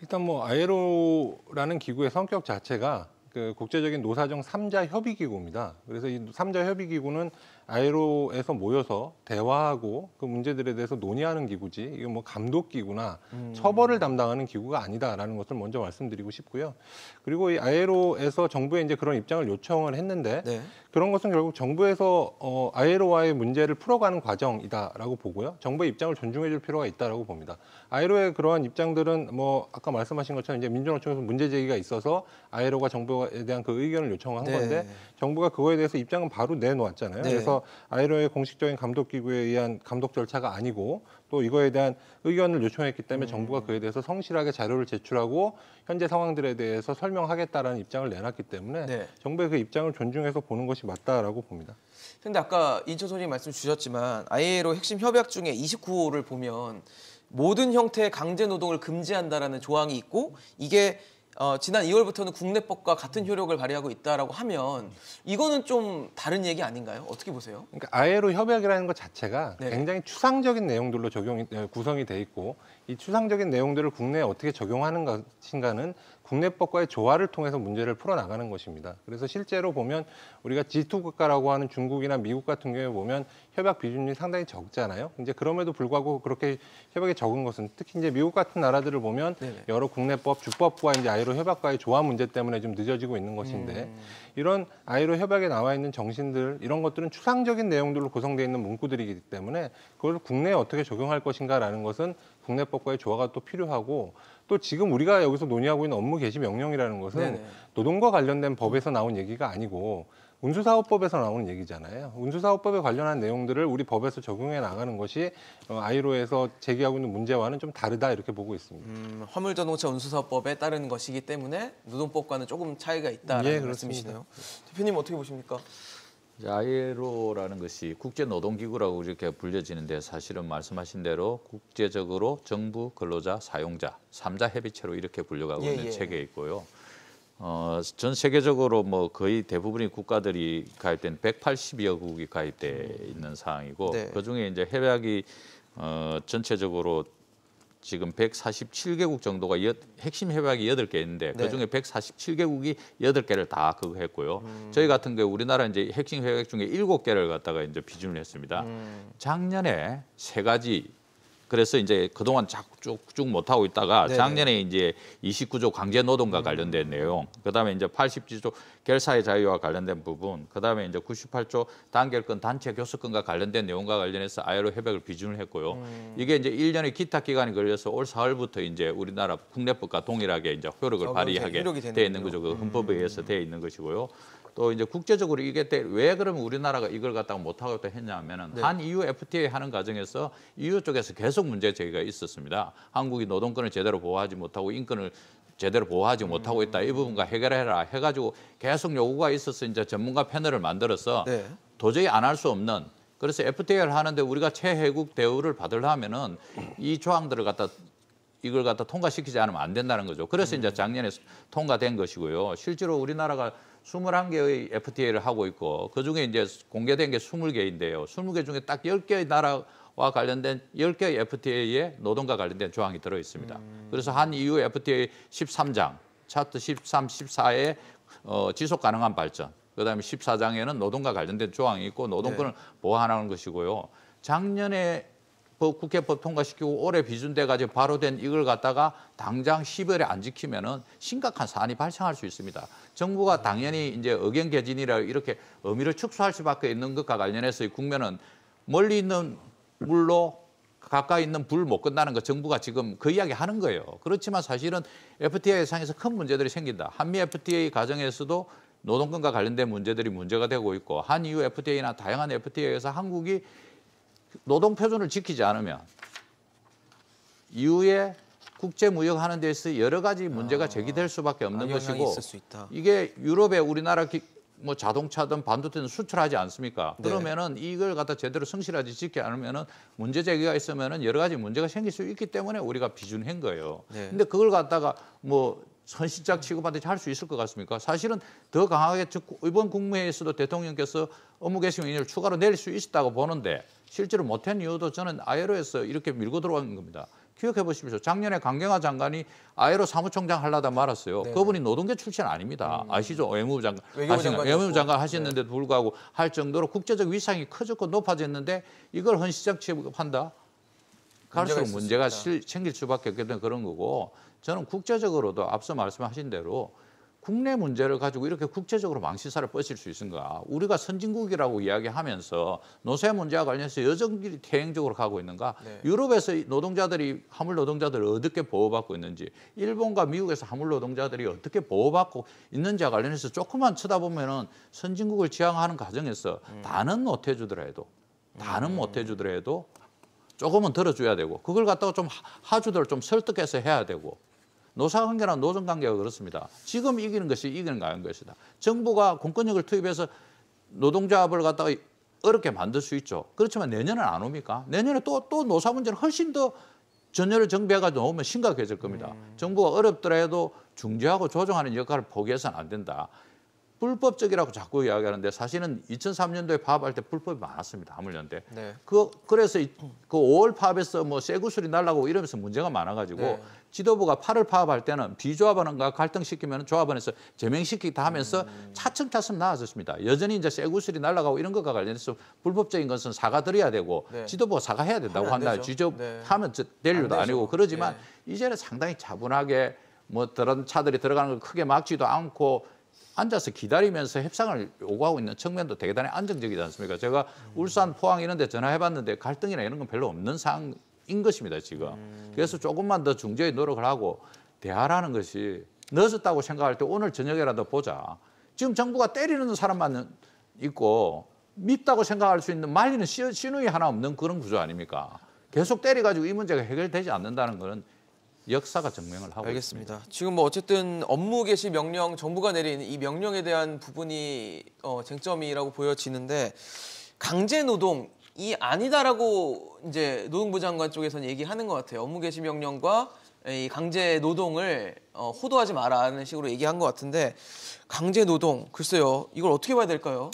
일단 뭐 ILO라는 기구의 성격 자체가 그 국제적인 노사정 3자 협의기구입니다. 그래서 이 3자 협의기구는 ILO에서 모여서 대화하고 그 문제들에 대해서 논의하는 기구지 이건 뭐 감독기구나 처벌을 담당하는 기구가 아니다라는 것을 먼저 말씀드리고 싶고요. 그리고 이 ILO에서 정부에 이제 그런 입장을 요청을 했는데 네. 그런 것은 결국 정부에서 ILO와의 문제를 풀어가는 과정이다라고 보고요. 정부의 입장을 존중해줄 필요가 있다라고 봅니다. ILO의 그러한 입장들은 뭐 아까 말씀하신 것처럼 이제 민주노총에서 문제 제기가 있어서 ILO가 정부에 대한 그 의견을 요청한 네. 건데 정부가 그거에 대해서 입장은 바로 내놓았잖아요. 네. 그래서 ILO의 공식적인 감독기구에 의한 감독 절차가 아니고 또 이거에 대한 의견을 요청했기 때문에 정부가 그에 대해서 성실하게 자료를 제출하고 현재 상황들에 대해서 설명하겠다라는 입장을 내놨기 때문에 네. 정부의 그 입장을 존중해서 보는 것이 맞다라고 봅니다. 근데 아까 이인철 소장님 말씀 주셨지만 ILO 핵심 협약 중에 29호를 보면 모든 형태의 강제 노동을 금지한다라는 조항이 있고 이게 지난 2월부터는 국내법과 같은 효력을 발휘하고 있다라고 하면 이거는 좀 다른 얘기 아닌가요? 어떻게 보세요? 그러니까 ILO 협약이라는 것 자체가 네. 굉장히 추상적인 내용들로 구성이 돼 있고 이 추상적인 내용들을 국내에 어떻게 적용하는 것인가는 국내법과의 조화를 통해서 문제를 풀어나가는 것입니다. 그래서 실제로 보면 우리가 G2 국가라고 하는 중국이나 미국 같은 경우에 보면 협약 비준이 상당히 적잖아요. 이제 그럼에도 불구하고 그렇게 협약이 적은 것은 특히 이제 미국 같은 나라들을 보면 네네. 여러 국내법, 주법과 이제 ILO 협약과의 조화 문제 때문에 좀 늦어지고 있는 것인데 이런 ILO 협약에 나와 있는 정신들 이런 것들은 추상적인 내용들로 구성되어 있는 문구들이기 때문에 그걸 국내에 어떻게 적용할 것인가라는 것은 국내법과의 조화가 또 필요하고 또 지금 우리가 여기서 논의하고 있는 업무 개시 명령이라는 것은 네네. 노동과 관련된 법에서 나온 얘기가 아니고 운수사업법에서 나오는 얘기잖아요. 운수사업법에 관련한 내용들을 우리 법에서 적용해 나가는 것이 ILO에서 제기하고 있는 문제와는 좀 다르다 이렇게 보고 있습니다. 화물자동차 운수사업법에 따르는 것이기 때문에 노동법과는 조금 차이가 있다라는 예, 말씀이시네요. 대표님 어떻게 보십니까? ILO라는 것이 국제노동기구라고 이렇게 불려지는데 사실은 말씀하신 대로 국제적으로 정부, 근로자, 사용자 3자 협의체로 이렇게 분류하고 있는 체계에 있고요. 전 세계적으로 뭐 거의 대부분의 국가들이 가입된 180여 국이 가입돼 있는 상황이고 네. 그중에 이제 협약이 전체적으로 지금 147개국 정도가 핵심 협약이 8개 있는데 네. 그중에 147개국이 8개를 다 그거 했고요. 저희 같은 경우 우리나라 이제 핵심 협약 중에 7개를 갖다가 이제 비준을 했습니다. 작년에 3가지 그래서 이제 그동안 쭉 못하고 있다가 네네. 작년에 이제 29조 강제노동과 관련된 내용, 그다음에 이제 80조 결사의 자유와 관련된 부분, 그다음에 이제 98조 단결권 단체 교섭권과 관련된 내용과 관련해서 ILO 협약을 비준을 했고요. 이게 이제 1년의 기타 기간이 걸려서 올 4월부터 이제 우리나라 국내법과 동일하게 이제 효력을 발휘하게 돼 있는 거죠. 그 헌법에 의해서 돼 있는 것이고요. 또 이제 국제적으로 이게 왜 그러면 우리나라가 이걸 갖다가 못하고 했냐면은 네. 한 EU FTA 하는 과정에서 EU 쪽에서 계속 문제 제기가 있었습니다. 한국이 노동권을 제대로 보호하지 못하고 인권을 제대로 보호하지 못하고 있다. 이 부분과 해결해라 해가지고 계속 요구가 있어서 이제 전문가 패널을 만들어서 네. 도저히 안 할 수 없는 그래서 FTA를 하는데 우리가 최혜국 대우를 받으려면은 이 조항들을 갖다 이걸 갖다 통과시키지 않으면 안 된다는 거죠. 그래서 이제 작년에 통과된 것이고요. 실제로 우리나라가 21개의 FTA를 하고 있고 그중에 이제 공개된 게 20개인데요. 20개 중에 딱 10개의 나라와 관련된 10개의 FTA에 노동과 관련된 조항이 들어 있습니다. 그래서 한 EU FTA 13장, 차트 13, 14에 지속 가능한 발전, 그다음에 14장에는 노동과 관련된 조항이 있고 노동권을 보호하는 것이고요. 작년에 국회법 통과시키고 올해 비준돼 가지고 바로 된 이걸 갖다가 당장 10월에 안 지키면은 심각한 사안이 발생할 수 있습니다. 정부가 당연히 이제 의견 개진이라 이렇게 의미를 축소할 수밖에 있는 것과 관련해서 국면은 멀리 있는 물로 가까이 있는 불 못 끝나는 거 정부가 지금 그 이야기 하는 거예요. 그렇지만 사실은 FTA 상에서 큰 문제들이 생긴다. 한미 FTA 과정에서도 노동권과 관련된 문제들이 문제가 되고 있고 한EU FTA나 다양한 FTA에서 한국이 노동 표준을 지키지 않으면 이후에 국제무역하는 데서 여러 가지 문제가 제기될 수밖에 없는 것이고 이게 유럽에 우리나라 뭐 자동차든 반도체든 수출하지 않습니까? 네. 그러면은 이걸 갖다 제대로 성실하게 지키지 않으면은 문제 제기가 있으면은 여러 가지 문제가 생길 수 있기 때문에 우리가 비준한 거예요. 네. 근데 그걸 갖다가 뭐 선시작 취급하듯이 할 수 있을 것 같습니까? 사실은 더 강하게 이번 국무회의에서도 대통령께서 업무 개시용 인율을 추가로 내릴 수 있었다고 보는데 실제로 못한 이유도 저는 ILO에서 이렇게 밀고 들어간 겁니다. 기억해 보십시오. 작년에 강경화 장관이 ILO 사무총장 하려다 말았어요. 네. 그분이 노동계 출신 아닙니다. 아시죠? 외무부 장관 하셨는데도 불구하고 할 정도로 국제적 위상이 커졌고 높아졌는데 이걸 헌시작 취급한다? 갈수록 문제가 생길 수밖에 없게 된 그런 거고 저는 국제적으로도 앞서 말씀하신 대로 국내 문제를 가지고 이렇게 국제적으로 망신살을 뻗칠 수 있는가. 우리가 선진국이라고 이야기하면서 노세 문제와 관련해서 여전히 태행적으로 가고 있는가. 네. 유럽에서 노동자들이 화물 노동자들을 어떻게 보호받고 있는지 일본과 미국에서 화물 노동자들이 어떻게 보호받고 있는지와 관련해서 조금만 쳐다보면은 선진국을 지향하는 과정에서 다는 못 해주더라도 조금은 들어줘야 되고 그걸 갖다가 좀 하주들을 좀 설득해서 해야 되고 노사관계나 노동관계가 그렇습니다. 지금 이기는 것이 이기는 것이다. 정부가 공권력을 투입해서 노동조합을 갖다가 어렵게 만들 수 있죠. 그렇지만 내년은 안 옵니까? 내년에 또 노사 문제는 훨씬 더 전열을 정비해가지고 나오면 심각해질 겁니다. 정부가 어렵더라도 중재하고 조정하는 역할을 포기해서는 안 된다. 불법적이라고 자꾸 이야기하는데 사실은 2003년도에 파업할 때 불법이 많았습니다. 화물연대. 네. 그래서 그 5월 파업에서 뭐 쇠구슬이 날라고 이러면서 문제가 많아가지고 네. 지도부가 8월 파업할 때는 비조합원과 갈등시키면 조합원에서 제명시키다 하면서 차츰차츰 나아졌습니다. 여전히 이제 쇠구슬이 날라가고 이런 것과 관련해서 불법적인 것은 사과드려야 되고 네. 지도부가 사과해야 된다고 한다. 지적하면 될 일도 아니고 그러지만 네. 이제는 상당히 차분하게 뭐 그런 차들이 들어가는 걸 크게 막지도 않고 앉아서 기다리면서 협상을 요구하고 있는 측면도 대단히 안정적이지 않습니까? 제가 울산, 포항 이런 데 전화해봤는데 갈등이나 이런 건 별로 없는 상황인 것입니다, 지금. 그래서 조금만 더 중재의 노력을 하고 대화라는 것이 늦었다고 생각할 때 오늘 저녁에라도 보자. 지금 정부가 때리는 사람만 있고 밉다고 생각할 수 있는 말리는 신우이 하나 없는 그런 구조 아닙니까? 계속 때려가지고 이 문제가 해결되지 않는다는 것은 역사가 증명을 하고 알겠습니다. 있습니다. 지금 뭐 어쨌든 업무 개시 명령, 정부가 내린 이 명령에 대한 부분이 쟁점이라고 보여지는데 강제 노동이 아니다라고 이제 노동부 장관 쪽에서는 얘기하는 것 같아요. 업무 개시 명령과 이 강제 노동을 호도하지 마라는 식으로 얘기한 것 같은데 강제 노동 글쎄요 이걸 어떻게 봐야 될까요?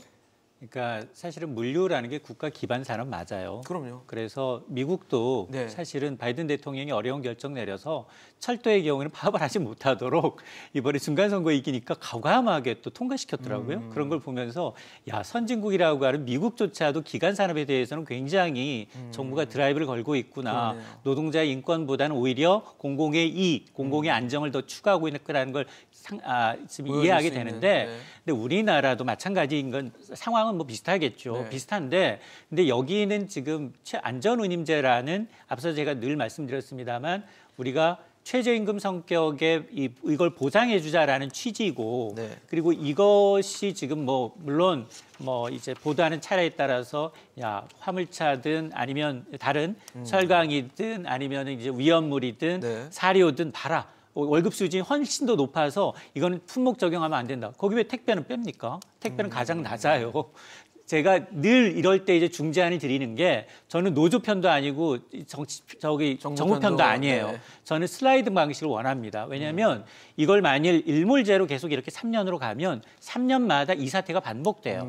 그러니까 사실은 물류라는 게 국가 기반 산업 맞아요. 그럼요. 그래서 미국도 네. 사실은 바이든 대통령이 어려운 결정 내려서 철도의 경우에는 파업을 하지 못하도록 이번에 중간선거에 이기니까 과감하게 또 통과시켰더라고요. 그런 걸 보면서 야 선진국이라고 하는 미국조차도 기간 산업에 대해서는 굉장히 정부가 드라이브를 걸고 있구나. 그러네요. 노동자의 인권보다는 오히려 공공의 이익, 공공의 안정을 더 추구하고 있는 거라는 걸 지금 이해하게 되는데 네. 근데 우리나라도 마찬가지인 건 상황은 뭐 비슷하겠죠. 네. 비슷한데 근데 여기는 지금 안전운임제라는 앞서 제가 늘 말씀드렸습니다만 우리가 최저임금 성격의 이걸 보장해주자라는 취지고 네. 그리고 이것이 지금 뭐 물론 뭐 이제 보도하는 차례에 따라서 야 화물차든 아니면 다른 철강이든 아니면 이제 위험물이든 네. 사료든 봐라. 월급 수준이 훨씬 더 높아서 이거는 품목 적용하면 안 된다. 거기 왜 택배는 뺍니까? 택배는 가장 낮아요. 제가 늘 이럴 때 이제 중재안을 드리는 게 저는 노조 편도 아니고 정부 편도 아니에요. 네. 저는 슬라이드 방식을 원합니다. 왜냐하면 이걸 만일 일몰제로 계속 이렇게 3년으로 가면 3년마다 이 사태가 반복돼요.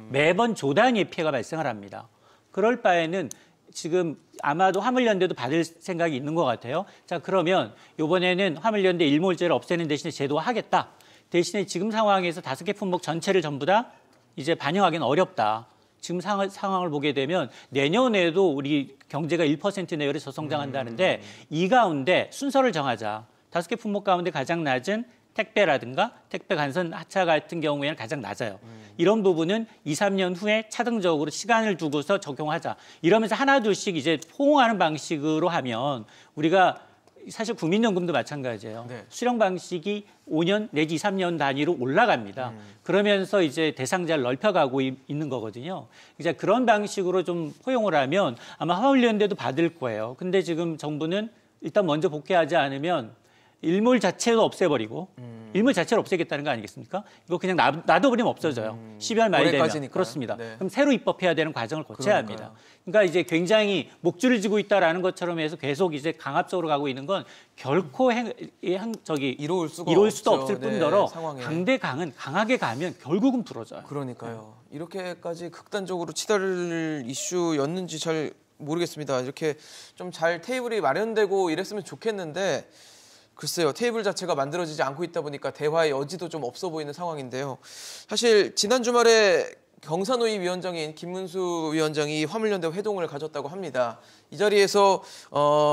매번 조 단위의 피해가 발생을 합니다. 그럴 바에는 지금 아마도 화물연대도 받을 생각이 있는 것 같아요. 자 그러면 이번에는 화물연대 일몰제를 없애는 대신에 제도화하겠다. 대신에 지금 상황에서 5개 품목 전체를 전부 다 이제 반영하기는 어렵다. 지금 상황을 보게 되면 내년에도 우리 경제가 1% 내외로 저성장한다는데 이 가운데 순서를 정하자. 5개 품목 가운데 가장 낮은 택배라든가 택배 간선 하차 같은 경우에는 가장 낮아요. 이런 부분은 2, 3년 후에 차등적으로 시간을 두고서 적용하자. 이러면서 하나둘씩 이제 포옹하는 방식으로 하면 우리가 사실 국민연금도 마찬가지예요. 네. 수령 방식이 5년 내지 2, 3년 단위로 올라갑니다. 그러면서 이제 대상자를 넓혀가고 있는 거거든요. 이제 그런 방식으로 좀 포용을 하면 아마 화물연대도 받을 거예요. 근데 지금 정부는 일단 먼저 복귀하지 않으면 일몰 자체도 없애버리고 일몰 자체를 없애겠다는 거 아니겠습니까? 이거 그냥 놔둬버리면 없어져요. 12월 말이 되면. 올해까지니까요. 그렇습니다. 네. 그럼 새로 입법해야 되는 과정을 거쳐야 합니다. 그러니까 이제 굉장히 목줄을 쥐고 있다라는 것처럼 해서 계속 이제 강압적으로 가고 있는 건 결코 이로울 수도 없을 뿐더러 상황에. 강대강은 강하게 가면 결국은 부러져요. 그러니까요. 이렇게까지 극단적으로 치달을 이슈였는지 잘 모르겠습니다. 이렇게 좀 잘 테이블이 마련되고 이랬으면 좋겠는데 글쎄요. 테이블 자체가 만들어지지 않고 있다 보니까 대화의 여지도 좀 없어 보이는 상황인데요. 사실 지난 주말에 경사노위 위원장인 김문수 위원장이 화물연대 회동을 가졌다고 합니다. 이 자리에서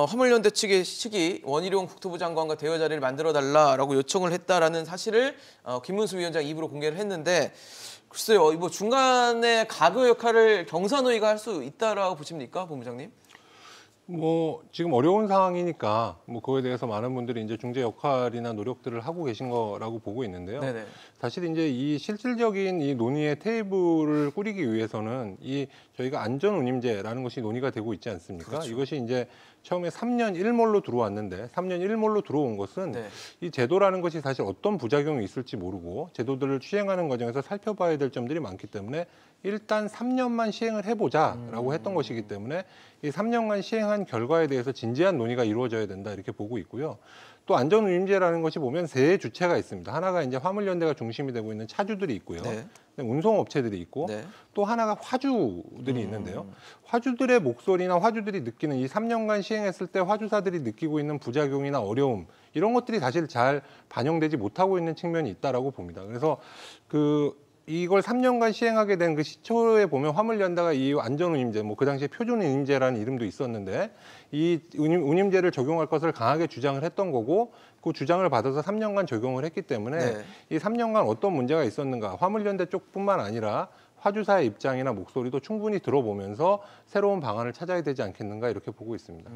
화물연대 측이 원희룡 국토부 장관과 대화 자리를 만들어달라라고 요청을 했다라는 사실을 김문수 위원장 입으로 공개를 했는데 글쎄요. 뭐 중간에 가교 역할을 경사노위가 할 수 있다라고 보십니까, 본부장님? 뭐 지금 어려운 상황이니까 뭐 그거에 대해서 많은 분들이 이제 중재 역할이나 노력들을 하고 계신 거라고 보고 있는데요. 네네. 사실 이제 이 실질적인 이 논의의 테이블을 꾸리기 위해서는 이 저희가 안전운임제라는 것이 논의가 되고 있지 않습니까? 그렇죠. 이것이 이제 처음에 3년 1몰로 들어왔는데 3년 1몰로 들어온 것은 네. 이 제도라는 것이 사실 어떤 부작용이 있을지 모르고 제도들을 시행하는 과정에서 살펴봐야 될 점들이 많기 때문에 일단 3년만 시행을 해보자라고 했던 것이기 때문에 이 3년간 시행한 결과에 대해서 진지한 논의가 이루어져야 된다 이렇게 보고 있고요. 또 안전운임제라는 것이 보면 세 주체가 있습니다. 하나가 이제 화물연대가 중심이 되고 있는 차주들이 있고요. 네. 운송업체들이 있고 네. 또 하나가 화주들이 있는데요. 화주들의 목소리나 화주들이 느끼는 이 3년간 시행했을 때 화주사들이 느끼고 있는 부작용이나 어려움 이런 것들이 사실 잘 반영되지 못하고 있는 측면이 있다라고 봅니다. 그래서 이걸 3년간 시행하게 된 그 시초에 보면 화물연대가 이 안전운임제, 뭐 그 당시에 표준운임제라는 이름도 있었는데 이 운임제를 적용할 것을 강하게 주장을 했던 거고 그 주장을 받아서 3년간 적용을 했기 때문에 네. 이 3년간 어떤 문제가 있었는가 화물연대 쪽뿐만 아니라 화주사의 입장이나 목소리도 충분히 들어보면서 새로운 방안을 찾아야 되지 않겠는가 이렇게 보고 있습니다.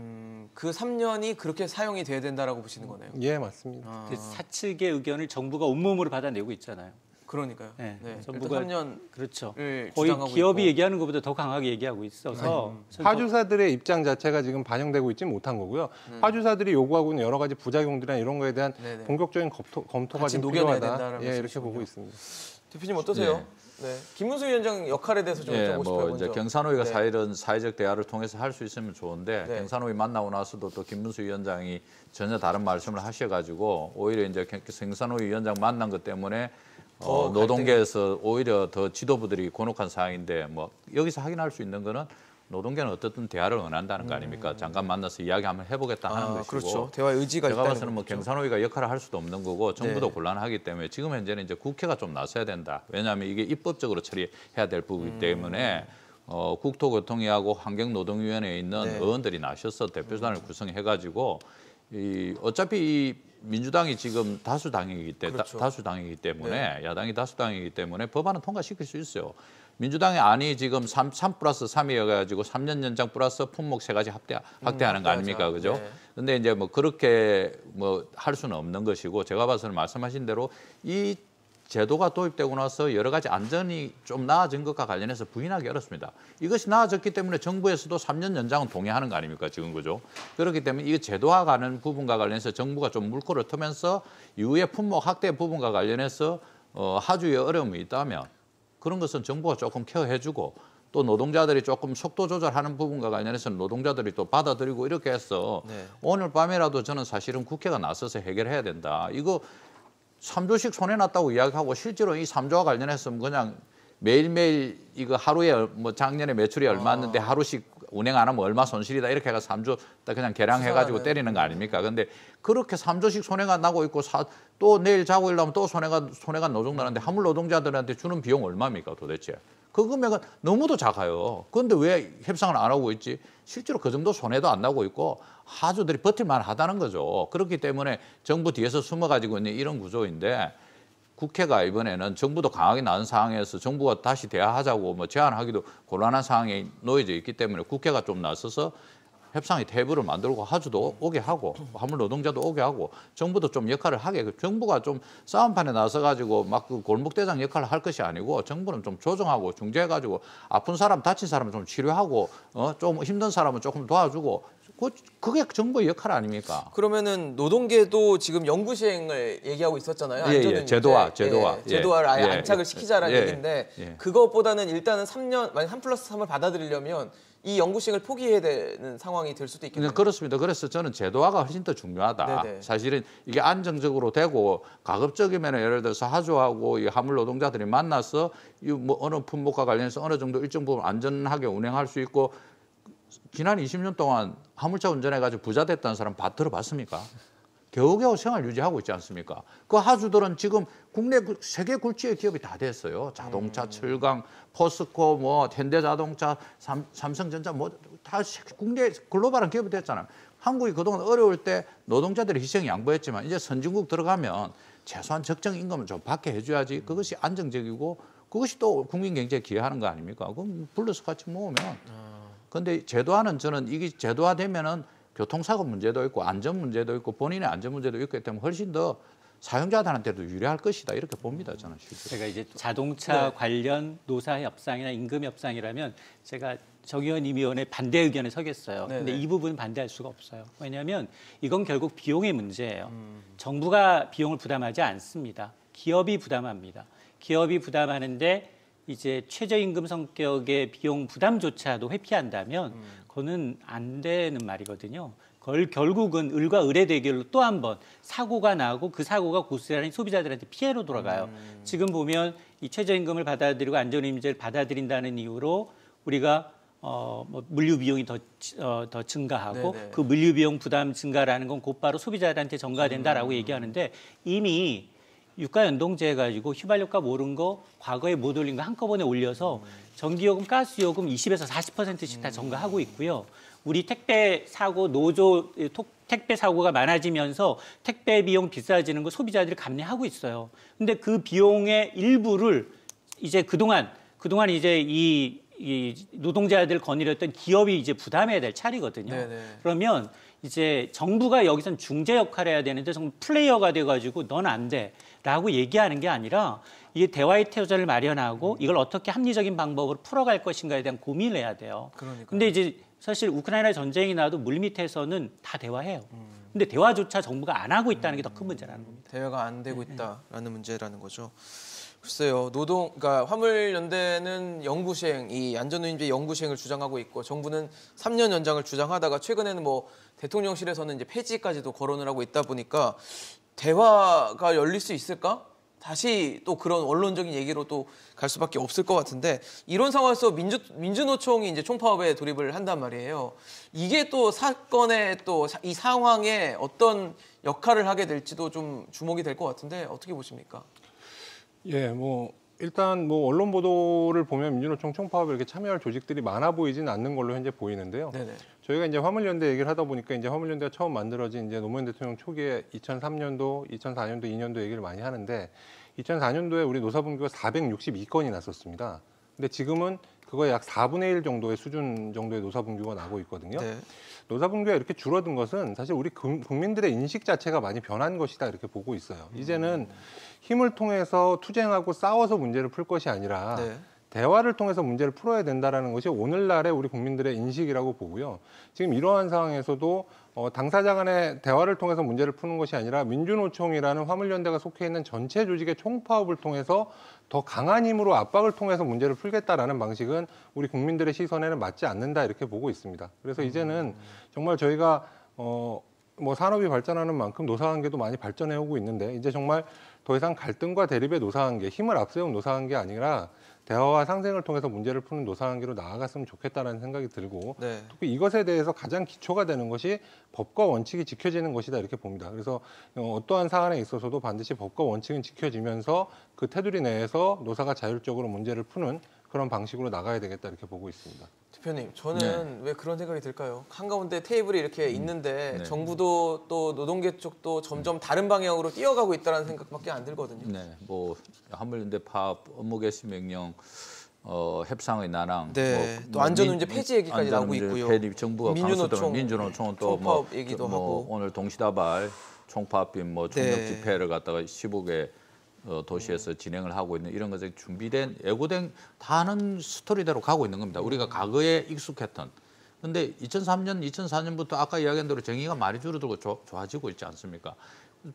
그 3년이 그렇게 사용이 돼야 된다라고 보시는 거네요. 예, 맞습니다. 그 사측의 의견을 정부가 온몸으로 받아내고 있잖아요. 그러니까요. 네, 네. 정부가 3년 그렇죠. 을 거의 주장하고 기업이 있고. 얘기하는 것보다 더 강하게 얘기하고 있어서 화주사들의 입장 자체가 지금 반영되고 있지 못한 거고요. 화주사들이 요구하고 있는 여러 가지 부작용들이나 이런 거에 대한 네네. 본격적인 검토가 같이 지금 녹여내야 필요하다. 된다는 예, 이렇게 말씀이시군요. 보고 있습니다. 대표님 어떠세요? 네. 김문수 위원장 역할에 대해서 좀 여쭤보고 싶어요. 뭐 이제 먼저. 경사노위가 네. 사실은 사회적 대화를 통해서 할 수 있으면 좋은데 네. 경사노위 만나고 나서도 또 김문수 위원장이 전혀 다른 말씀을 하셔가지고 오히려 이제 경사노위 위원장 만난 것 때문에 노동계에서 오히려 더 지도부들이 곤혹한 상황인데 뭐 여기서 확인할 수 있는 거는 노동계는 어떻든 대화를 원한다는 거 아닙니까? 잠깐 만나서 이야기 한번 해보겠다 하는 것이고. 그렇죠. 대화의 의지가 제가 있다는 봐서는 뭐 거죠. 경사노위가 역할을 할 수도 없는 거고 정부도 네. 곤란하기 때문에 지금 현재는 이제 국회가 좀 나서야 된다. 왜냐하면 이게 입법적으로 처리해야 될 부분이기 때문에 국토교통위하고 환경노동위원회에 있는 네. 의원들이 나셔서 대표단을 구성해가지고 어차피 이 민주당이 지금 다수당이기 때문에 네. 야당이 다수당이기 때문에 법안은 통과시킬 수 있어요. 민주당의 안이 지금 3+3이어가지고 3년 연장 플러스 품목 3가지 확대하는 거 아닙니까, 그죠? 네. 근데 이제 뭐 그렇게 뭐 할 수는 없는 것이고 제가 봐서는 말씀하신 대로 이 제도가 도입되고 나서 여러 가지 안전이 좀 나아진 것과 관련해서 부인하기 어렵습니다. 이것이 나아졌기 때문에 정부에서도 3년 연장은 동의하는 거 아닙니까, 지금 그죠? 그렇기 때문에 이 제도화가는 부분과 관련해서 정부가 좀 물꼬를 트면서 이후에 품목 확대 부분과 관련해서 하주의 어려움이 있다면 그런 것은 정부가 조금 케어해주고 또 노동자들이 조금 속도 조절하는 부분과 관련해서는 노동자들이 또 받아들이고 이렇게 해서 네. 오늘 밤에라도 저는 사실은 국회가 나서서 해결해야 된다. 이거 3조씩 손해났다고 이야기하고 실제로 이 3조와 관련해서 그냥 매일매일 이거 하루에 뭐 작년에 매출이 얼마였는데 하루씩 운행 안 하면 얼마 손실이다 이렇게 해서 3조 딱 그냥 계량해가지고 때리는 거 아닙니까? 근데 그렇게 3조씩 손해가 나고 있고 또 내일 자고 일하면 또 손해가 노정나는데 화물 노동자들한테 주는 비용 얼마입니까 도대체? 그 금액은 너무도 작아요. 그런데 왜 협상을 안 하고 있지? 실제로 그 정도 손해도 안 나고 있고 하주들이 버틸만 하다는 거죠. 그렇기 때문에 정부 뒤에서 숨어가지고 있는 이런 구조인데 국회가 이번에는 정부도 강하게 나온 상황에서 정부가 다시 대화하자고 뭐 제안하기도 곤란한 상황에 놓여져 있기 때문에 국회가 좀 나서서 협상의 테이블을 만들고 하주도 오게 하고 화물 노동자도 오게 하고 정부도 좀 역할을 하게 정부가 좀 싸움판에 나서가지고 막 그 골목대장 역할을 할 것이 아니고 정부는 좀 조정하고 중재해가지고 아픈 사람 다친 사람은 좀 치료하고 좀 힘든 사람은 조금 도와주고 그게 정부의 역할 아닙니까? 그러면은 노동계도 지금 영구 시행을 얘기하고 있었잖아요. 예, 제도화. 제도화를 아예 안착을 시키자라는 얘기인데 예. 그것보다는 일단은 3년 만약 3+3을 받아들이려면 이 영구 시행을 포기해야 되는 상황이 될 수도 있겠네요. 그렇습니다. 그래서 저는 제도화가 훨씬 더 중요하다. 네네. 사실은 이게 안정적으로 되고 가급적이면 예를 들어서 하주하고 이 화물 노동자들이 만나서 뭐 어느 품목과 관련해서 어느 정도 일정 부분 안전하게 운행할 수 있고 지난 20년 동안 화물차 운전해가지고 부자 됐다는 사람 들어봤습니까? 겨우겨우 생활 유지하고 있지 않습니까? 그 하주들은 지금 국내 세계 굴지의 기업이 다 됐어요. 자동차, 철강, 포스코, 뭐 현대자동차, 삼성전자 뭐 다 국내 글로벌한 기업이 됐잖아요. 한국이 그동안 어려울 때 노동자들의 희생 양보했지만 이제 선진국 들어가면 최소한 적정 임금을 좀 받게 해줘야지 그것이 안정적이고 그것이 또 국민 경제에 기여하는 거 아닙니까? 그럼 플러스 같이 모으면. 근데 제도화는 저는 이게 제도화되면은 교통사고 문제도 있고 안전 문제도 있고 본인의 안전 문제도 있기 때문에 훨씬 더 사용자들한테도 유리할 것이다 이렇게 봅니다 저는 실제로. 제가 이제 자동차 관련 노사 협상이나 임금 협상이라면 제가 정의원 임의원의 반대 의견에 서겠어요. 근데 이 부분은 반대할 수가 없어요. 왜냐하면 이건 결국 비용의 문제예요. 정부가 비용을 부담하지 않습니다. 기업이 부담합니다. 기업이 부담하는데 이제 최저임금 성격의 비용 부담조차도 회피한다면 그거는 안 되는 말이거든요. 그걸 결국은 을과 을의 대결로 또 한 번 사고가 나고 그 사고가 고스란히 소비자들한테 피해로 돌아가요. 지금 보면 이 최저임금을 받아들이고 안전임금제를 받아들인다는 이유로 우리가 뭐 물류 비용이 더 증가하고 그 물류 비용 부담 증가라는 건 곧바로 소비자들한테 전가된다라고 얘기하는데 이미 유가 연동제 해가지고 휘발유값 오른 거 과거에 못 올린 거 한꺼번에 올려서 전기요금, 가스요금 20에서 40%씩 다 전가하고 있고요. 우리 택배 사고 노조 택배 사고가 많아지면서 택배 비용 비싸지는 거 소비자들이 감내하고 있어요. 근데 그 비용의 일부를 이제 그동안 이제 이 노동자들 거느렸던 기업이 이제 부담해야 될 차례거든요. 그러면 이제 정부가 여기선 중재 역할을 해야 되는데 정말 플레이어가 돼가지고 넌 안 돼라고 얘기하는 게 아니라 이게 대화의 태도를 마련하고 이걸 어떻게 합리적인 방법으로 풀어갈 것인가에 대한 고민을 해야 돼요. 근데 이제 사실 우크라이나 전쟁이 나도 물밑에서는 다 대화해요. 근데 대화조차 정부가 안 하고 있다는 게 더 큰 문제라는 겁니다. 대화가 안 되고 있다라는 문제라는 거죠. 글쎄요, 그러니까 화물연대는 영구시행, 이 안전운임제 영구시행을 주장하고 있고 정부는 3년 연장을 주장하다가 최근에는 뭐 대통령실에서는 이제 폐지까지도 거론을 하고 있다 보니까 대화가 열릴 수 있을까? 다시 또 그런 원론적인 얘기로 또 갈 수밖에 없을 것 같은데 이런 상황에서 민주노총이 이제 총파업에 돌입을 한단 말이에요. 이게 또 사건의 또 이 상황에 어떤 역할을 하게 될지도 좀 주목이 될 것 같은데 어떻게 보십니까? 예, 뭐 일단 뭐 언론 보도를 보면 민주노총 총파업에 이렇게 참여할 조직들이 많아 보이진 않는 걸로 현재 보이는데요. 저희가 이제 화물연대 얘기를 하다 보니까 이제 화물연대가 처음 만들어진 이제 노무현 대통령 초기에 2003년도, 2004년도, 2년도 얘기를 많이 하는데 2004년도에 우리 노사분규가 462건이 났었습니다. 근데 지금은 그거의 약 4분의 1 정도의 수준 정도의 노사분규가 나고 있거든요. 노사분규가 이렇게 줄어든 것은 사실 우리 국민들의 인식 자체가 많이 변한 것이다 이렇게 보고 있어요. 이제는 힘을 통해서 투쟁하고 싸워서 문제를 풀 것이 아니라 대화를 통해서 문제를 풀어야 된다는 것이 오늘날의 우리 국민들의 인식이라고 보고요. 지금 이러한 상황에서도 당사자 간의 대화를 통해서 문제를 푸는 것이 아니라 민주노총이라는 화물연대가 속해 있는 전체 조직의 총파업을 통해서 더 강한 힘으로 압박을 통해서 문제를 풀겠다라는 방식은 우리 국민들의 시선에는 맞지 않는다 이렇게 보고 있습니다. 그래서 이제는 정말 저희가 뭐 산업이 발전하는 만큼 노사관계도 많이 발전해 오고 있는데 이제 정말 더 이상 갈등과 대립의 노사관계, 힘을 앞세운 노사관계 아니라 대화와 상생을 통해서 문제를 푸는 노사관계로 나아갔으면 좋겠다는 생각이 들고 특히 이것에 대해서 가장 기초가 되는 것이 법과 원칙이 지켜지는 것이다 이렇게 봅니다. 그래서 어떠한 사안에 있어서도 반드시 법과 원칙은 지켜지면서 그 테두리 내에서 노사가 자율적으로 문제를 푸는 그런 방식으로 나가야 되겠다 이렇게 보고 있습니다. 대표님, 저는 왜 그런 생각이 들까요? 한가운데 테이블이 이렇게 있는데 정부도 또 노동계 쪽도 점점 다른 방향으로 뛰어가고 있다는 생각밖에 안 들거든요. 네, 뭐 화물연대 파업 업무 개시 명령 협상의 난항, 네, 또 안전운전 폐지 얘기까지 나오고 있고요. 정부가 민주노총은 또 뭐 얘기도 하고 오늘 동시다발 총파업인 뭐 총력 집회를 갖다가 15개 도시에서 진행을 하고 있는 이런 것들이 준비된 예고된 다른 스토리대로 가고 있는 겁니다. 우리가 과거에 익숙했던. 근데 2003년, 2004년부터 아까 이야기한 대로 정의가 많이 줄어들고 좋아지고 있지 않습니까?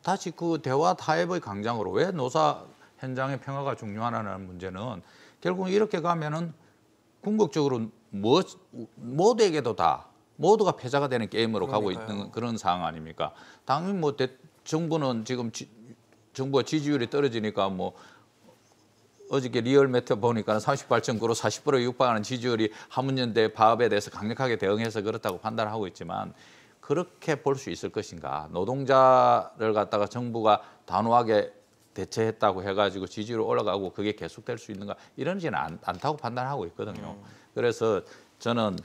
다시 그 대화 타협의 강장으로 왜 노사 현장의 평화가 중요하냐는 문제는 결국 이렇게 가면은 궁극적으로 모두에게도 모두가 패자가 되는 게임으로 가고 있는 그런 상황 아닙니까? 당연히 뭐 정부는 지금 정부가 지지율이 떨어지니까 뭐 어저께 리얼미터 보니까 38.9로 40%에 육박하는 지지율이 화물연대 파업에 대해서 강력하게 대응해서 그렇다고 판단하고 있지만 그렇게 볼 수 있을 것인가? 노동자를 갖다가 정부가 단호하게 대처했다고 해가지고 지지율이 올라가고 그게 계속될 수 있는가? 이런지는 않다고 판단하고 있거든요. 그래서 저는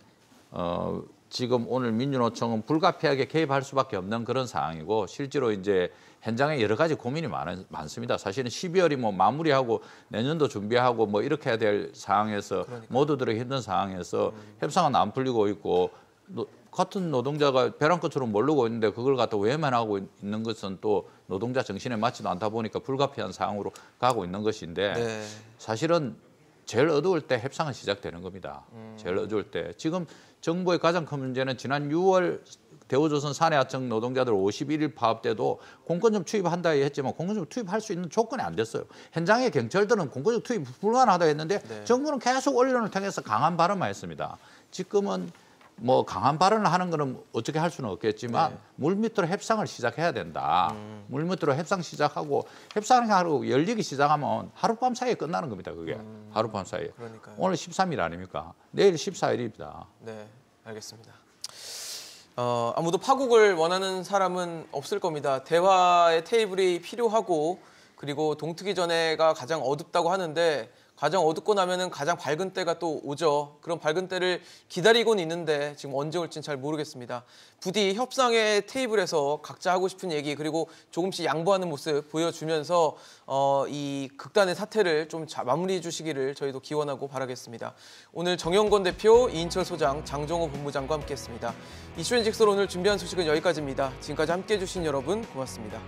지금 오늘 민주노총은 불가피하게 개입할 수밖에 없는 그런 상황이고 실제로 이제 현장에 여러 가지 고민이 많습니다. 사실은 12월이 뭐 마무리하고 내년도 준비하고 뭐 이렇게 해야 될 상황에서 모두들의 힘든 상황에서 협상은 안 풀리고 있고 같은 노동자가 벼랑 끝으로 모르고 있는데 그걸 갖다 외면하고 있는 것은 또 노동자 정신에 맞지도 않다 보니까 불가피한 상황으로 가고 있는 것인데 사실은 제일 어두울 때 협상은 시작되는 겁니다. 제일 어두울 때. 지금 정부의 가장 큰 문제는 지난 6월 대우조선 사내하청 노동자들 51일 파업 때도 공권력 투입한다 했지만 공권력 투입할 수 있는 조건이 안 됐어요. 현장의 경찰들은 공권력 투입 불가능하다 했는데 정부는 계속 언론을 통해서 강한 발언만 했습니다. 지금은 뭐 강한 발언을 하는 거는 어떻게 할 수는 없겠지만 물밑으로 협상을 시작해야 된다. 물밑으로 협상 시작하고 협상을 하고 열리기 시작하면 하룻밤 사이에 끝나는 겁니다. 그게 하룻밤 사이에. 그러니까요. 오늘 13일 아닙니까? 내일 14일입니다. 네, 알겠습니다. 아무도 파국을 원하는 사람은 없을 겁니다. 대화의 테이블이 필요하고 그리고 동트기 전에가 가장 어둡다고 하는데 가장 어둡고 나면은 가장 밝은 때가 또 오죠. 그런 밝은 때를 기다리고는 있는데 지금 언제 올지는 잘 모르겠습니다. 부디 협상의 테이블에서 각자 하고 싶은 얘기 그리고 조금씩 양보하는 모습 보여주면서 이 극단의 사태를 좀 마무리해 주시기를 저희도 기원하고 바라겠습니다. 오늘 정영권 대표, 이인철 소장, 장종호 본부장과 함께했습니다. 이슈앤직설 오늘 준비한 소식은 여기까지입니다. 지금까지 함께해 주신 여러분 고맙습니다.